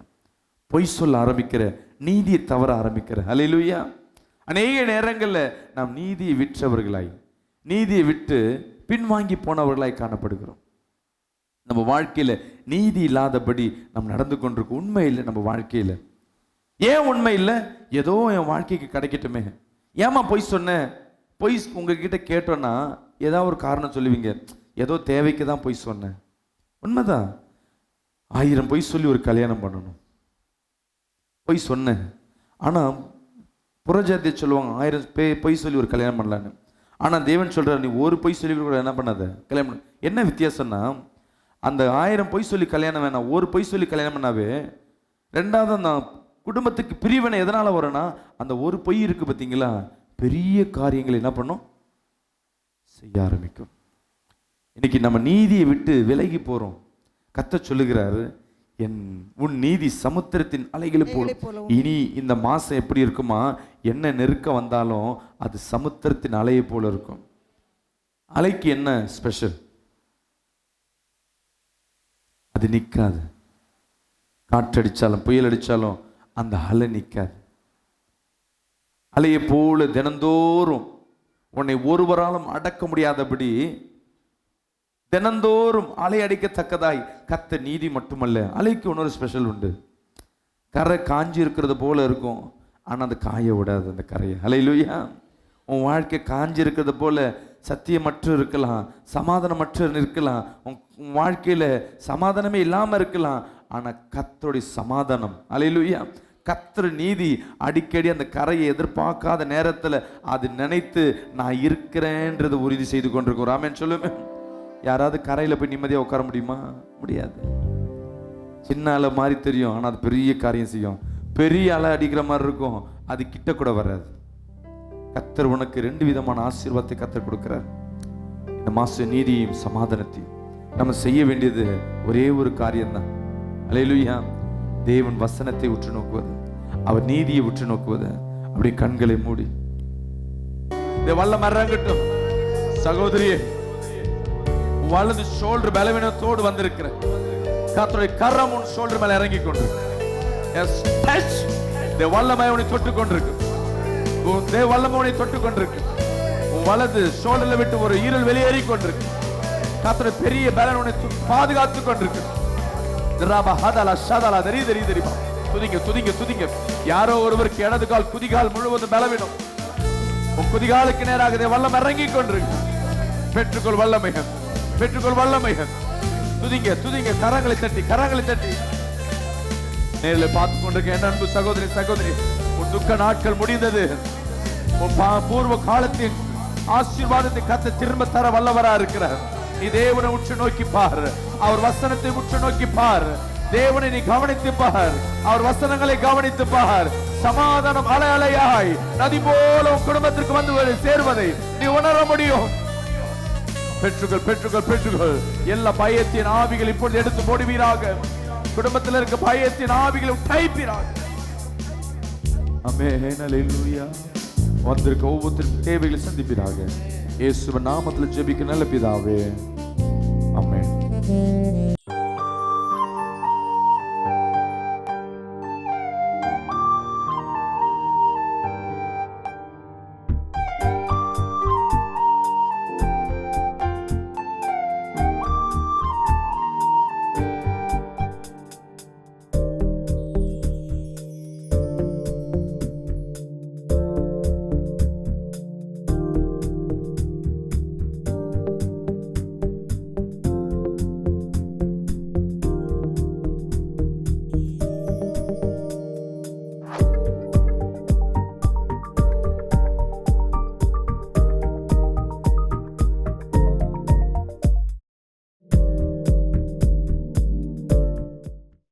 பொய் சொல்ல ஆரம்பிக்கிற, நீதியை தவற ஆரம்பிக்கிற. அல்லேலூயா. அநேக நேரங்களில் நாம் நீதியை விற்றவர்களாய், நீதியை விட்டு பின்வாங்கி போனவர்களாய் காணப்படுகிறோம். நம்ம வாழ்க்கையில் நீதி இல்லாதபடி நாம் நடந்து கொண்டிருக்கோம். உண்மை இல்லை நம்ம வாழ்க்கையில். ஏன் உண்மை இல்லை? ஏதோ என் வாழ்க்கைக்கு கிடைக்கட்டுமே. ஏமா பொய் சொன்னேன்? பொய் உங்ககிட்ட கேட்டோன்னா ஏதாவது ஒரு காரணம் சொல்லுவீங்க. ஏதோ தேவைக்கு தான் பொய் சொன்னேன். உண்மைதான். 1000 பொய் சொல்லி ஒரு கல்யாணம் பண்ணணும், பொய் சொன்னேன். ஆனால் புறஜாத்தியை சொல்லுவாங்க 1000 பொய் சொல்லி ஒரு கல்யாணம் பண்ணலான்னு. ஆனால் தேவன் சொல்கிறார், நீ ஒரு பொய் சொல்லி கூட என்ன பண்ணாத, கல்யாணம் பண்ண. என்ன வித்தியாசம்னா, அந்த 1000 பொய் சொல்லி கல்யாணம் வேணாம், ஒரு பொய் சொல்லி கல்யாணம் பண்ணாவே. ரெண்டாவது, அந்த குடும்பத்துக்கு பிரிவினை எதனால் வரும்னா, அந்த ஒரு பொய் இருக்குது பார்த்தீங்களா, பெரிய காரியங்களை என்ன பண்ணும், செய்ய ஆரம்பிக்கும். இன்னைக்கு நம்ம நீதியை விட்டு விலகி போகிறோம். கர்த்தர் சொல்லுகிறாரு, உன் நீதி சமுத்திரத்தின் அலைகளை போல. இனி இந்த மாசம் எப்படி இருக்குமா, என்ன நெருக்க வந்தாலும் அது சமுத்திரத்தின் அலையை போல இருக்கும். அலைக்கு என்ன ஸ்பெஷல்? அது நிற்காது. காற்றடிச்சாலும் புயல் அடிச்சாலும் அந்த அலை நிற்காது. அலையை போல தினந்தோறும் உன்னை ஒருவராலும் அடக்க முடியாதபடி தினந்தோறும் அலை அடிக்கத்தக்கதாய் கர்த்தர் நீதி மட்டுமல்ல, அலைக்கு இன்னொரு ஸ்பெஷல் உண்டு. கரை காஞ்சி இருக்கிறது போல இருக்கும், ஆனால் அது காய விடாது அந்த கரையை. அல்லேலூயா. உன் வாழ்க்கை காஞ்சி இருக்கிறது போல சத்தியமற்று இருக்கலாம், சமாதானமற்று இருக்கலாம், உன் வாழ்க்கையில் சமாதானமே இல்லாமல் இருக்கலாம். ஆனால் கர்த்தருடைய சமாதானம், அல்லேலூயா, கர்த்தர் நீதி அடிக்கடி அந்த கரையை எதிர்பார்க்காத நேரத்தில் அது நினைத்து நான் இருக்கிறேன்றது உறுதி செய்து கொண்டிருக்கோம். ஆமென் சொல்லுவேன். யாராவது கரையில் போய் நிம்மதியாக உட்கார முடியுமா? முடியாது. சின்ன அலை மாதிரி தெரியும், ஆனால் அது பெரிய காரியம் செய்யும். பெரிய அலை அடிக்கிற மாதிரி இருக்கும், அது கிட்ட கூட வராது. கர்த்தர் உனக்கு 2 விதமான ஆசீர்வாதத்தை கர்த்தர் கொடுக்கிறார். இந்த மாசம் நீதியையும் சமாதானத்தையும் நம்ம செய்ய வேண்டியது ஒரே ஒரு காரியம்தான். அல்லேலூயா. தேவன் வசனத்தை உற்று நோக்குவது, அவர் நீதியை உற்று நோக்குவது. அப்படி கண்களை மூடி இந்த வல்லம் இறங்கட்டும். சகோதரியே, வலது ஷோல்டர் பலவீனத்தோடு வந்திருக்கிற கர்த்தருடைய கரம் உன் ஷோல்டர் மேல இறங்கி கொண்டு வல்லமை உன்னை தொட்டு கொண்டிருக்கு. வல்லமை உன்னை தொட்டு கொண்டிருக்கு. உன் வலது ஷோல்டர்ல விட்டு ஒரு ஈரல் வெளியேறி கொண்டிருக்கு. கர்த்தருடைய பெரிய பலன் உன்னை பாதுகாத்து கொண்டிருக்கு. துதிங்க துதிங்க துதிங்க. யாரோ ஒருவருக்கு இடது கால் குதிகால் முழுவதும் பலவீனம், உன் குதிகாலுக்கு நேராக வல்லம் இறங்கி கொண்டிருக்கு. பெற்றுக்கொள் வல்லமை. பெற்றுக்கொள் வல்லமை. துதிங்க துதிங்க, கரங்களை தட்டி கரங்களை தட்டி. நேரில் பார்த்து கொண்டிருக்க என் அன்பு சகோதரி சகோதரி, உன் துக்க நாட்கள் முடிந்தது. உன் பூர்வ காலத்தின் ஆசீர்வாதத்தை கத்த திரும்ப தர வல்லவரா இருக்கிறார். நீ தேவனை உற்று நோக்கி பார், அவர் வசனத்தை உற்று நோக்கி பார். தேவனை நீ கவனித்து பார், அவர் வசனங்களை கவனித்து பார். சமாதானம் அலை அலையாய் நதி போல உன் குடும்பத்திற்கு வந்து சேர்வதை நீ உணர முடியும். பெற்றுகள் பெற்றுகள் பெற்றுகள். எல்லா பயத்தின் ஆவிகள் இப்பொழுது எடுத்து போடுவீராக. குடும்பத்தில் இருக்க பயத்தின் ஆவிகளை உடைப்பீராக. ஆமென், அல்லேலூயா. வந்திருக்க ஒவ்வொருத்தரும் தேவைகளை சந்திப்பீராக. இயேசுவின் நாமத்தில் ஜெபிக்க நல்ல பிதாவே, ஆமென்.